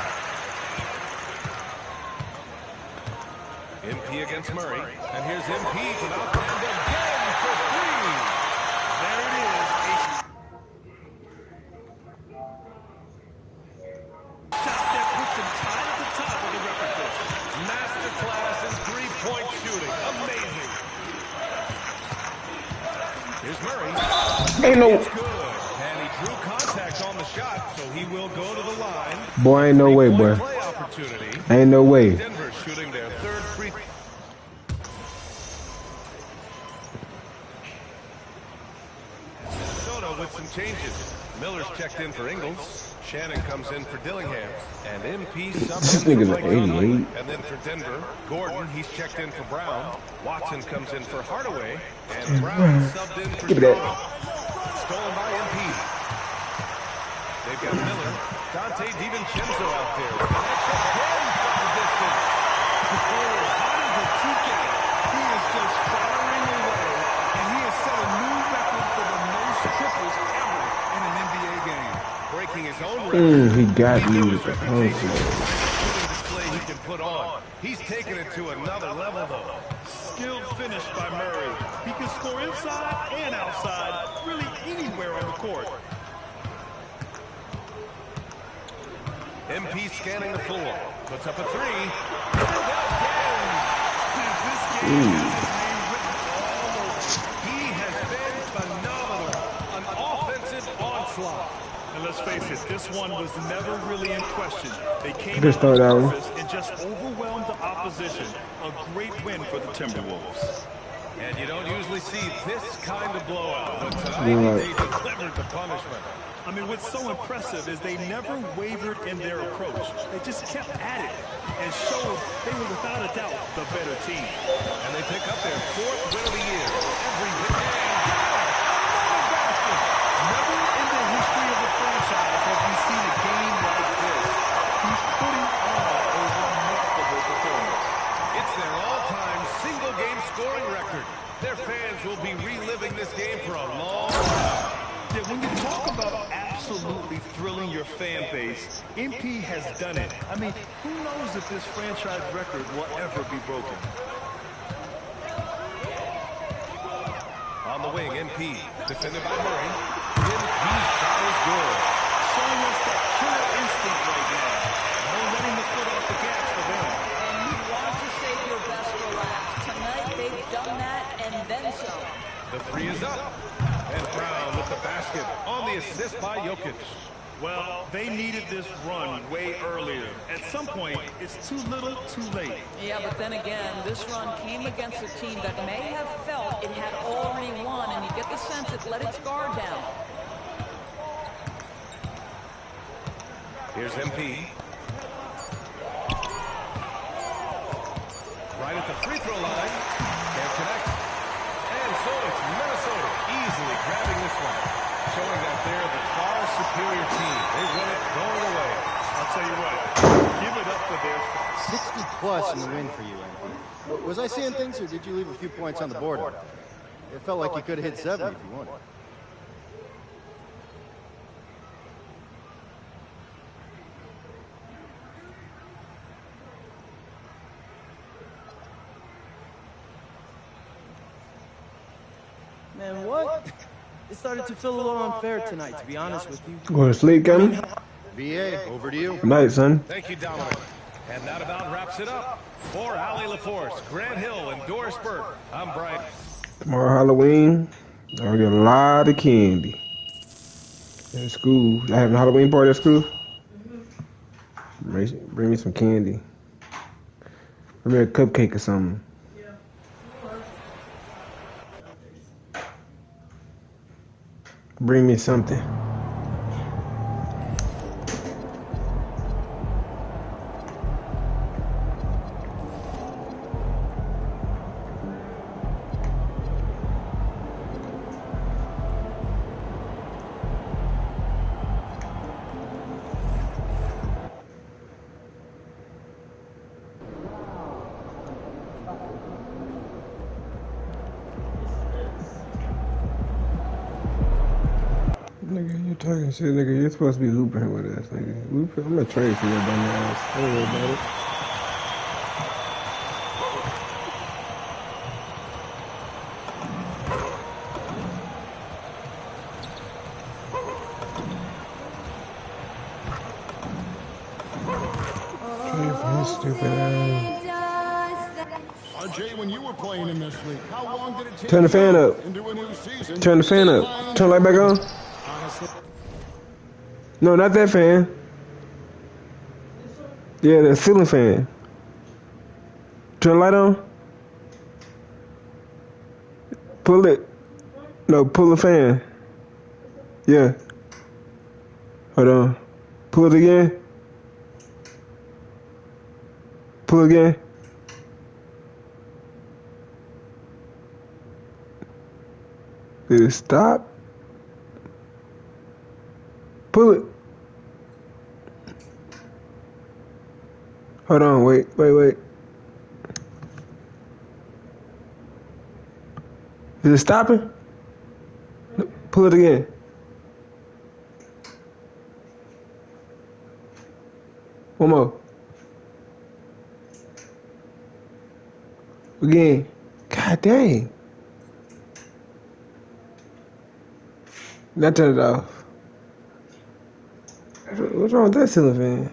A: MP against Murray. And here's MP from outbound again for 3.
C: There it is. A shot that puts him tied at the top of the record book.
A: Masterclass in
O: Ain't no.
A: It's good. And he drew contact on the shot, so he will go to the line.
O: Boy, ain't no way, boy.
A: Play opportunity.
O: Ain't no way.
A: Denver shooting their third free. Minnesota with some changes. Miller's checked in for Ingles. Shannon comes in for Dillingham. And MP
O: This
A: subs in
O: nigga's
A: for
O: an
A: Mike Conley.
O: 88.
A: And then for Denver, Gordon, he's checked in for Brown. Watson comes in for Hardaway. And Brown subbed in for
O: Give me that.
A: Shaw. Stolen by MP. They've got Miller. Dante DiVincenzo out there. Connects again from the distance.
H: Oh, how does a TK? He is just firing away, and he has set a new record for the most triples ever in an NBA game.
A: Breaking his own record.
O: He got me with the
A: Shooting
O: hustle.
A: display he can put on. He's taken it to another level, though.
C: Skilled finish by Murray. He can score inside and outside, really anywhere on the court.
A: MP scanning the floor. Puts up a three.
C: This game has his name written all over.
A: He has been phenomenal. An offensive onslaught.
C: And let's face it, this one was never really in question. They came
O: Just
C: out on
O: throw that one.
C: purpose and just overwhelmed the opposition. A great win for the Timberwolves.
A: And you don't usually see this kind of blowout. But tonight,
O: Right.
A: they delivered the punishment.
C: I mean, what's so impressive is they never wavered in their approach. They just kept at it and showed they were without a doubt the better team.
A: And they pick up their fourth win of the year. Every victory.
C: Never in the history of the franchise have we seen a game like this. He's putting on a remarkable performance.
A: It's their all-time single-game scoring record. Their fans will be reliving this game for a long time.
C: Yeah, when you talk about absolutely thrilling your fan base, MP has done it. I mean, who knows if this franchise record will ever be broken?
A: On the wing, MP, defended by Murray. MP's shot is good.
C: Showing us that killer instinct right now. No letting the foot off the gas for them.
Q: And you want to save your best for last. Tonight, they've done that and then some.
A: The three is up. And Brown with the basket on the assist by Jokic.
C: Well, they needed this run way earlier. At some point, it's too little, too late.
Q: Yeah, but then again, this run came against a team that may have felt it had already won, and you get the sense it let its guard down.
A: Here's MP. Right at the free throw line. Can't connect. And so it's Minnesota easily grabbing this one. Showing that they're the far superior team. They win it going away.
C: I'll tell you what, give it up for their
S: 60 plus in the win for you, MP. Was I seeing things, or did you leave a few points on the board? It felt like you could have hit 70 if you wanted.
E: Man, what? It started to feel a little unfair tonight, to be honest with you.
O: Go to sleep, Kevin.
S: VA, over to you.
O: Good night, son.
A: Thank you, Dominic. And that about wraps it up. For Allie LaForce, Grant Hill, and Doris Burke, I'm Brian.
O: Tomorrow Halloween, I get a lot of candy. At school, I having a Halloween party at school. Bring me some candy. Maybe a cupcake or something. Bring me something. Nigga, you talking shit, nigga. You're supposed to be hooping with us, nigga. I'm gonna trade for your dumb ass. Don't worry about it. Trade for his stupid ass.
G: Jay, when you were playing in this league, how long did it take
O: Turn the fan up.
G: into a new season?
O: Turn the fan up. Turn the light back on. No, not that fan. Yeah, the ceiling fan. Turn the light on. Pull it. No, pull the fan. Yeah. Hold on. Pull it again. Pull again. Did it stop? Pull it. Hold on, wait. Is it stopping? No, pull it again. One more. Again. God dang. Now turn it off. What's wrong with that ceiling fan?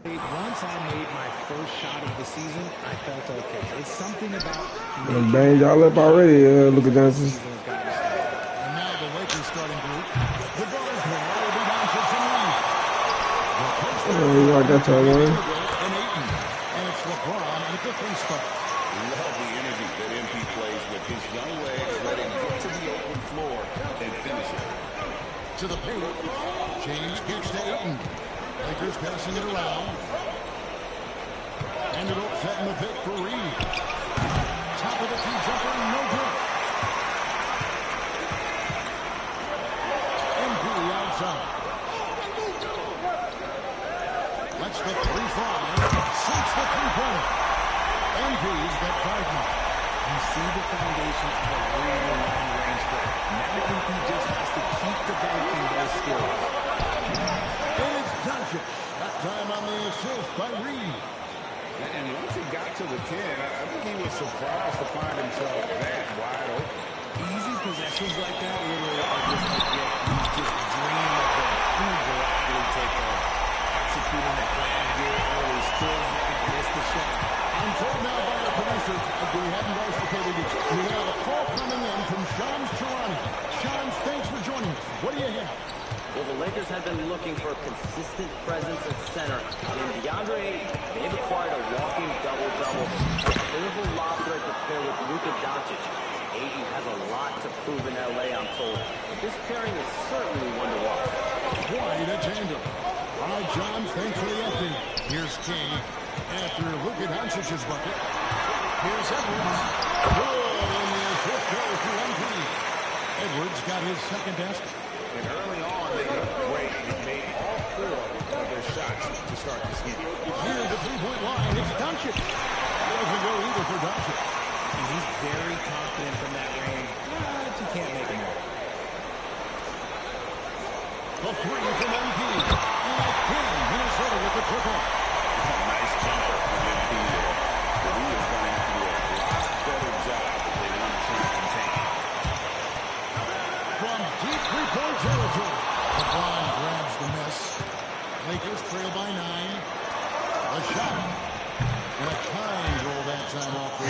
T: Once I made my first shot of the season, I felt okay. It's something about...
O: I'm banged y'all up already, Luka Johnson.
G: And now the Lakers starting group. The guards now will be Doncic and Reed.
O: You like that time, man?
G: And it's LeBron at the free spot.
I: Love the energy that MP plays with. His young legs let him get to the open floor and finish it.
G: To the paint. James kicks to Ayton. Lakers passing it around. Ended up setting the pick for Reed. Top of the key jumper, no good. MP outside. Lets the 3-5. Sinks the 3-point. MP's got 5 now.
T: You see the foundation of a really long-range play. Now MP just has to keep developing those skills.
G: And it's Doncic. That time on the assist by Reed.
I: And once he got to the 10, I think he was surprised to find himself that wide open.
T: Easy possessions like that literally are just a gift. You just dream of them. You gladly take off. Executing the plan here early, still haven't missed the shot.
G: I'm told now by our producer, if we haven't bicycled it, we have a call coming in from Shams Charania. Shams, thanks for joining us. What do you have?
K: Well, the Lakers have been looking for a consistent presence at center. In DeAndre Ayton, they've acquired a walking double-double. A physical lob threat to pair with Luka Doncic. Ayton has a lot to prove in L.A., I'm told. But this pairing is certainly one to watch.
G: Quite a tandem. All right, Johns, thanks for the update. Here's King after Luka Doncic's bucket. Here's Edwards. Good, and the assist goes to MP. Edwards got his second basket.
I: And early on, they looked great. They made all 4 of their shots to start this game.
G: Here's the 3-point line. It's Doncic. Doesn't go either for Doncic.
T: And he's very confident from that range, but you can't make him work.
G: The 3 from MP. And again, Minnesota with the triple.
I: Nice jumper from MP there. But he is going to have to do a lot better job if they want to try to contain.
G: From deep 3-point territory, LeBron grabs the miss. Lakers trail by 9. A shot. And a kind roll that time off the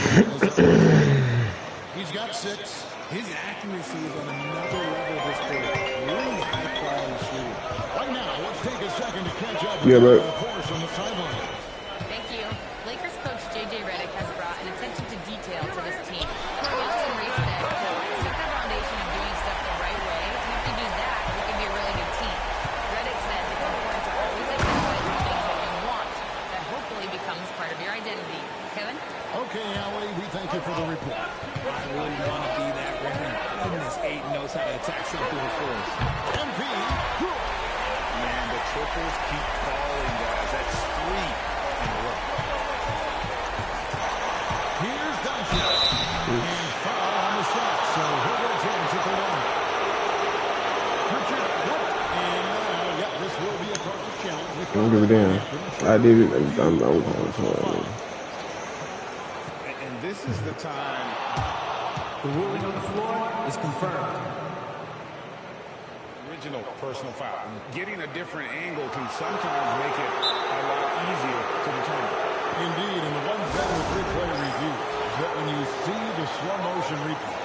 G: rim. He's got 6.
T: His accuracy is on another level this quarter. Really high-quality shooting.
G: Right now, let's take a second to catch up
O: Yeah,
G: with
O: but
G: the force on the sideline.
J: Thank you. Lakers coach J.J. Redick has brought an attention to detail to this team. Austin Reeves said, "Set the foundation of doing stuff the right way, and if you do that, we can be a really good team." Redick said it's important to always emphasize the things that you want. That hopefully becomes part of your identity. Kevin?
G: Okay, Allie, we thank you for the report.
T: I wouldn't want to be that ready. Goodness, Ayton knows how to attack something with force.
G: MP, good.
I: Man, the triples keep falling, guys. That's 3 in a row.
G: Here's Doncic. And foul on the shot, so he'll get a chance at the line. Richard, what? And yeah, this will be a perfect challenge.
O: I don't give a damn. I did it. I'm
I: And this is the time.
R: The ruling on the floor is confirmed.
I: Original personal foul. Getting a different angle can sometimes make it a lot easier to determine.
G: Indeed, and the one thing with replay review is that when you see the slow motion replay,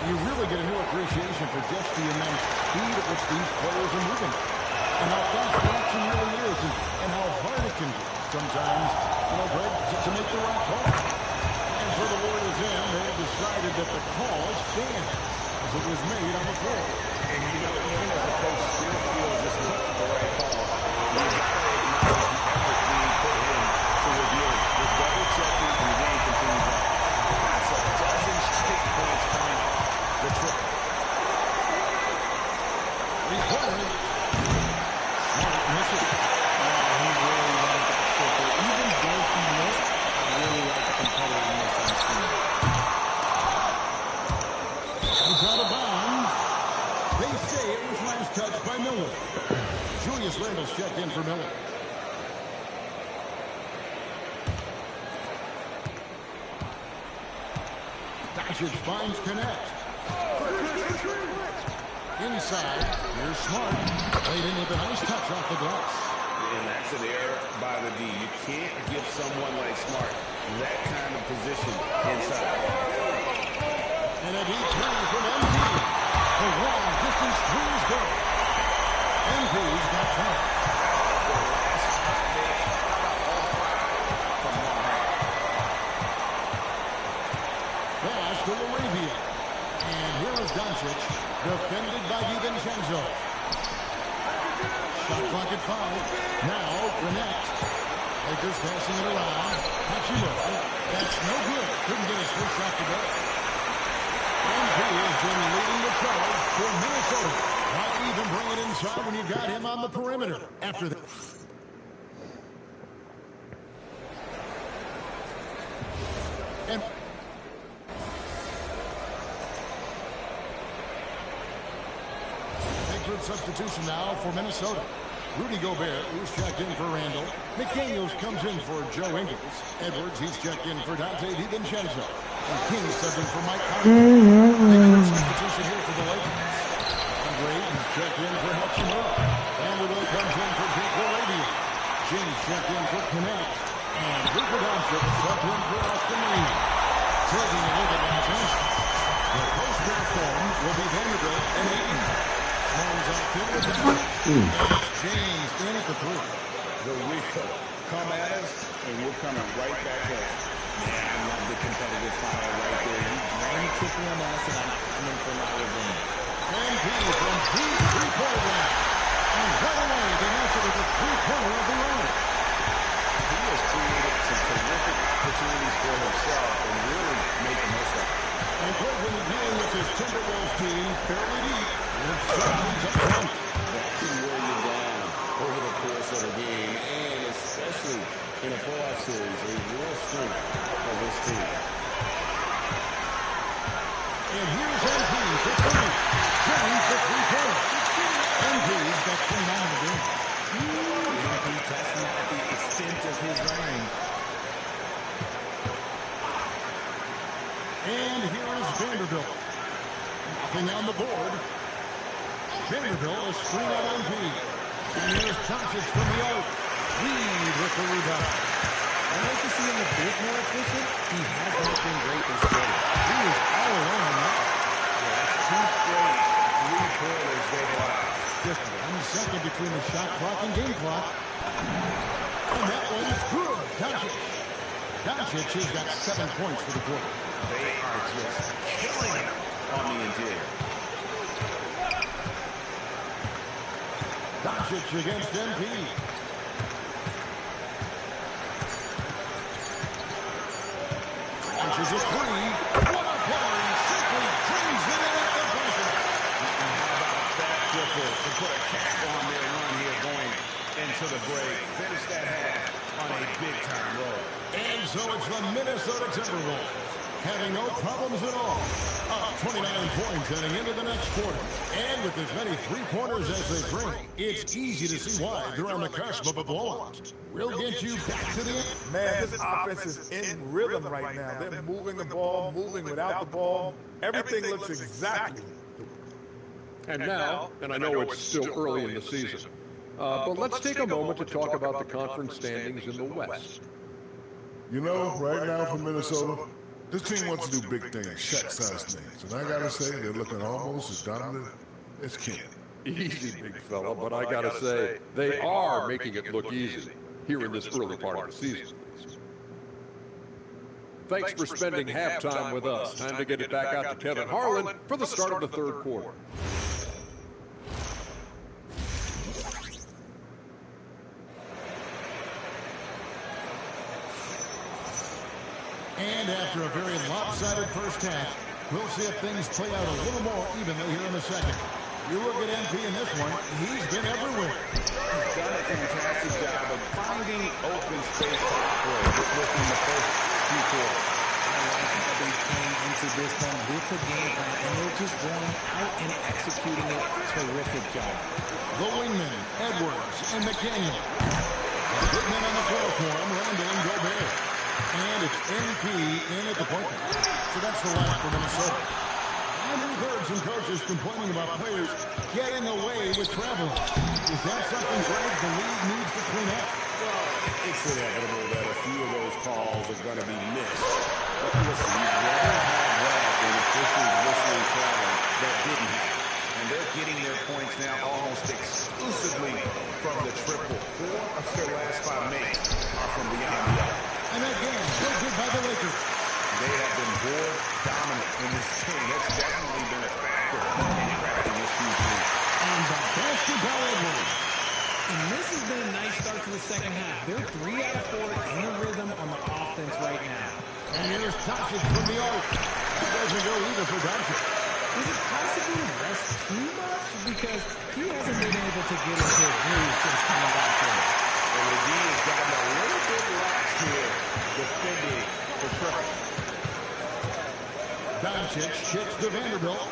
G: you really get a new appreciation for just the immense speed at which these players are moving, and how fast the action really is, and how hard it can be sometimes, Greg, to make the right call. And for the word is in, they have decided that the call stands as it was made on the floor.
L: And even as a coach still feels this was the right call, you got to acknowledge the effort being put in to review it. With double checking and then continues on. That's a dozen straight points coming off the trip.
G: Reported. Smart misses.
E: He really wanted that triple. Even though he missed, I really like the competitiveness on his team.
G: It's out of bounds. They say it was last touched by Miller. Julius Randle's checked in for Miller. Doncic finds Connect. Inside, here's Smart. Played in with a nice touch off the glass.
I: And that's an error by the D. You can't give someone like Smart that kind of position inside.
G: And a deep three from MP. The long distance three is good. MP's got 12. Pass to Laravia. And here is Doncic, defended by DiVincenzo. Shot clock at 5. Now, Connect. Lakers passing it around. Hachimura. That's no good. Couldn't get his first shot to go. MP has been leading the charge for Minnesota. Why even bring it inside when you got him on the perimeter after that? And good substitution now for Minnesota. Rudy Gobert, who's checked in for Randle. McDaniels comes in for Joe Ingles. Edwards, he's checked in for Dante DiVincenzo. And King subbed in for Mike Conley. Good substitution here for the Lakers. Andre is checked in for Hachimura. Vanderbilt comes in for Jake Laravia. James checked in for Connect. And Luka Doncic subbed in for Austin Reeves. Taking a look at Los Angeles. The post-pair form will be Vanderbilt and Ayton. James in at the 3.
I: The Rico come at us, and we're coming right back at it. Man, I love the competitive foul right there. You drain the triple on us, and I'm coming for my revenge.
G: MP from deep three-point line. And right away, they answer with a three-pointer of their own.
I: He has created some terrific opportunities for himself and really made the most of it.
G: And Cleveland dealing with this Timberwolves team fairly deep. With Simmons up front.
I: That can wear you down over the course of a game, and especially in a playoff series, a real strength of this team.
G: And here's MP for 3. James for 3-pointers. MP's got 29 in the game.
T: MP testing out the extent of his range.
G: And here is Vanderbilt. Nothing on the board. Vanderbilt is screen out MP. And here's Doncic from the arc. Reed with the rebound.
E: I'd like to see him a bit more efficient. He has not been great this game. He was all alone on that.
I: Yeah, that's 2 straight 3-pointers they've lost.
G: Just 1 second between the shot clock and game clock. And that one's good. Doncic has got 7 points for the quarter.
I: They are just killing him on the interior.
G: Doncic against MP. Doncic a 3. What a play. Simply drains it in at the buzzer.
I: And how about that triple to put a cap on their run here going into the break. Finish that half on a big-time roll.
G: And so it's the Minnesota Timberwolves having no problems at all. Up 29 points heading into the next quarter. And with as many three-pointers as they bring, it's easy to see why they're on the cusp of a blowout. We'll get you back to the end.
H: Man, this offense is in rhythm right now. They're moving the ball, moving without the ball. Everything looks exactly.
M: And now, and I know it's still early in the season, but let's take a moment to talk about the conference standings in the West.
N: You know, right now for Minnesota, this team wants to do big things, Shaq-sized things. And I got to say, they're looking almost as dominant as Ken.
M: Easy, big fella, but I gotta say, they are making it look easy here in this early part of the season. Thanks for spending halftime with us. Time to get it back out to Kevin Harlan for the start of the third quarter.
G: And after a very lopsided first half, we'll see if things play out a little more evenly here in the second. You look at MP in this one, he's been everywhere.
L: He's done a fantastic job of finding open space to operate within the first few quarters.
T: I like how they came into this one with the game plan, and they're just going out and executing it. Terrific job.
G: The wingmen, Edwards and McDaniel. The big men on the floor for him, Randall and Gobert. And it's MP in at the point guard. So that's the last for Minnesota. And we've heard some coaches complaining about players getting away with traveling. Is that something, Greg, the league needs to clean up?
I: Well, it's inevitable that a few of those calls are going to be missed. But listen, you'd rather have that than officials whistling travel that didn't happen. And they're getting their points now almost exclusively from the triple. 4 of their last 5 makes are from beyond the arc.
G: And again, so good by the Lakers.
I: They have been more dominant in this game. That's definitely been a factor in crafting this huge lead.
G: And the basketball Edwards.
R: And this has been a nice start to the second half. They're 3 out of 4 in a rhythm on the offense right now.
G: And here's Doncic from the arc. That doesn't go either for Doncic.
R: Is it possible to rest too much? Because he hasn't been able to get into a groove since coming back from it.
I: And McGee has gotten a little bit lax here defending the triple.
G: Doncic kicks to Vanderbilt.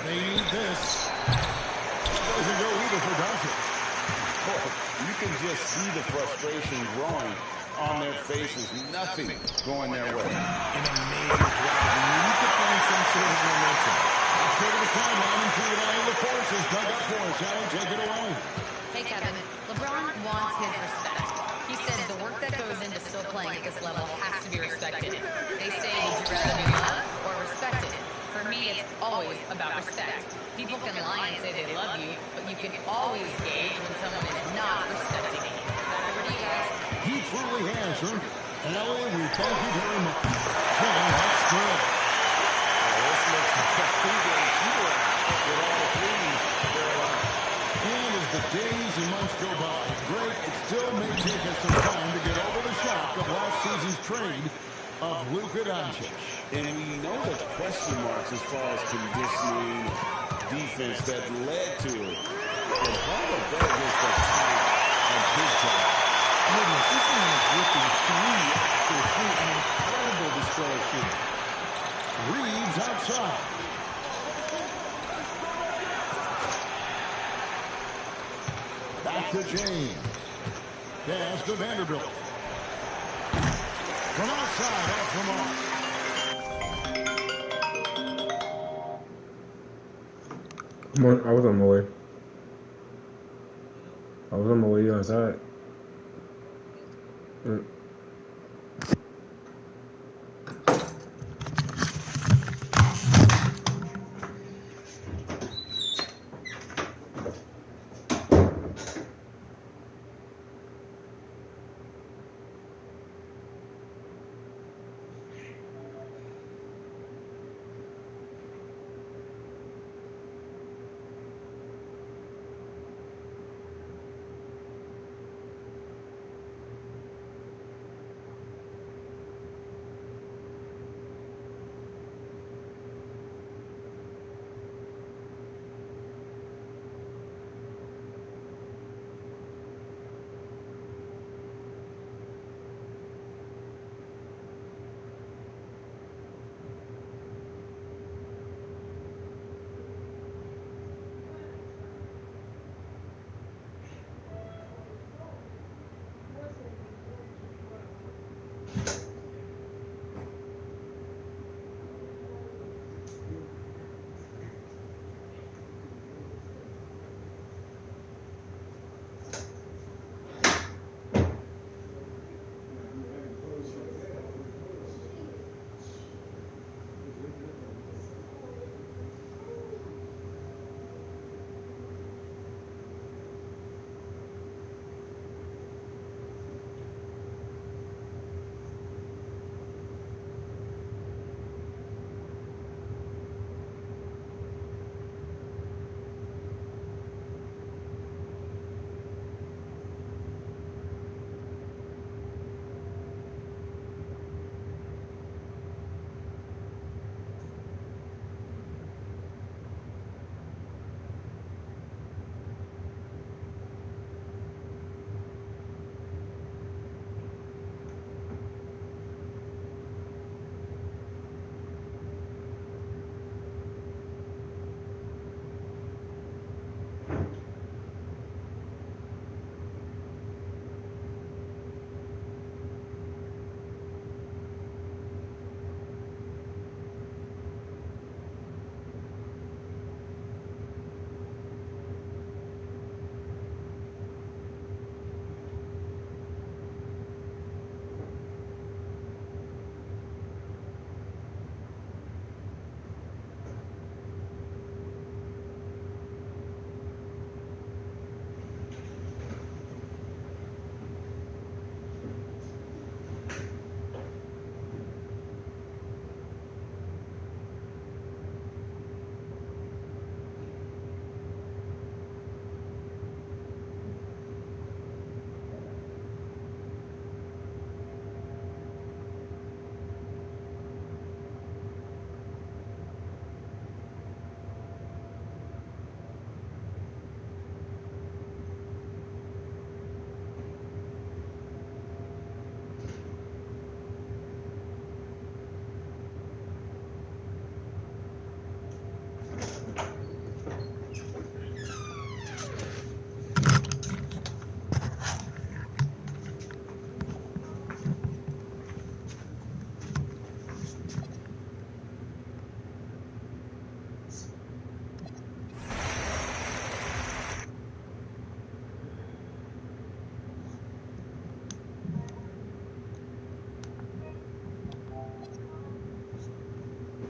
G: They need this. That doesn't go either for Doncic.
I: Boy, you can just see the frustration growing on their faces. Nothing going their way.
R: An amazing drive. You need to find some sort of momentum.
G: Let's go to the sideline and see what all the forces dug up for us. Allie, take it away.
J: Hey, Kevin, LeBron wants his respect. He said the work that goes into still playing at this level has to be respected. They say, would you rather be loved or respected? For me, it's always about respect. People can lie and say they love you, but you can always gauge when someone is not respecting you. Over to you guys.
G: He truly has earned it. Allie, we thank you very much. Ken, that's good.
I: This looks like a two-game shootout with all the threes they're allowed.
G: And as the days and months go by, Greg, it still may take us some time to get over the shock of last season's trade of Luka Doncic.
I: And we know the question marks as far as conditioning, defense that led to it. And hard to bet against the talent of his job.
R: Goodness, this man is whipping 3 after 3. An incredible display of shooting.
G: Reeves outside. Back to James. Pass to Vanderbilt. From outside, off the mark.
O: I was on my way. I was on my way outside.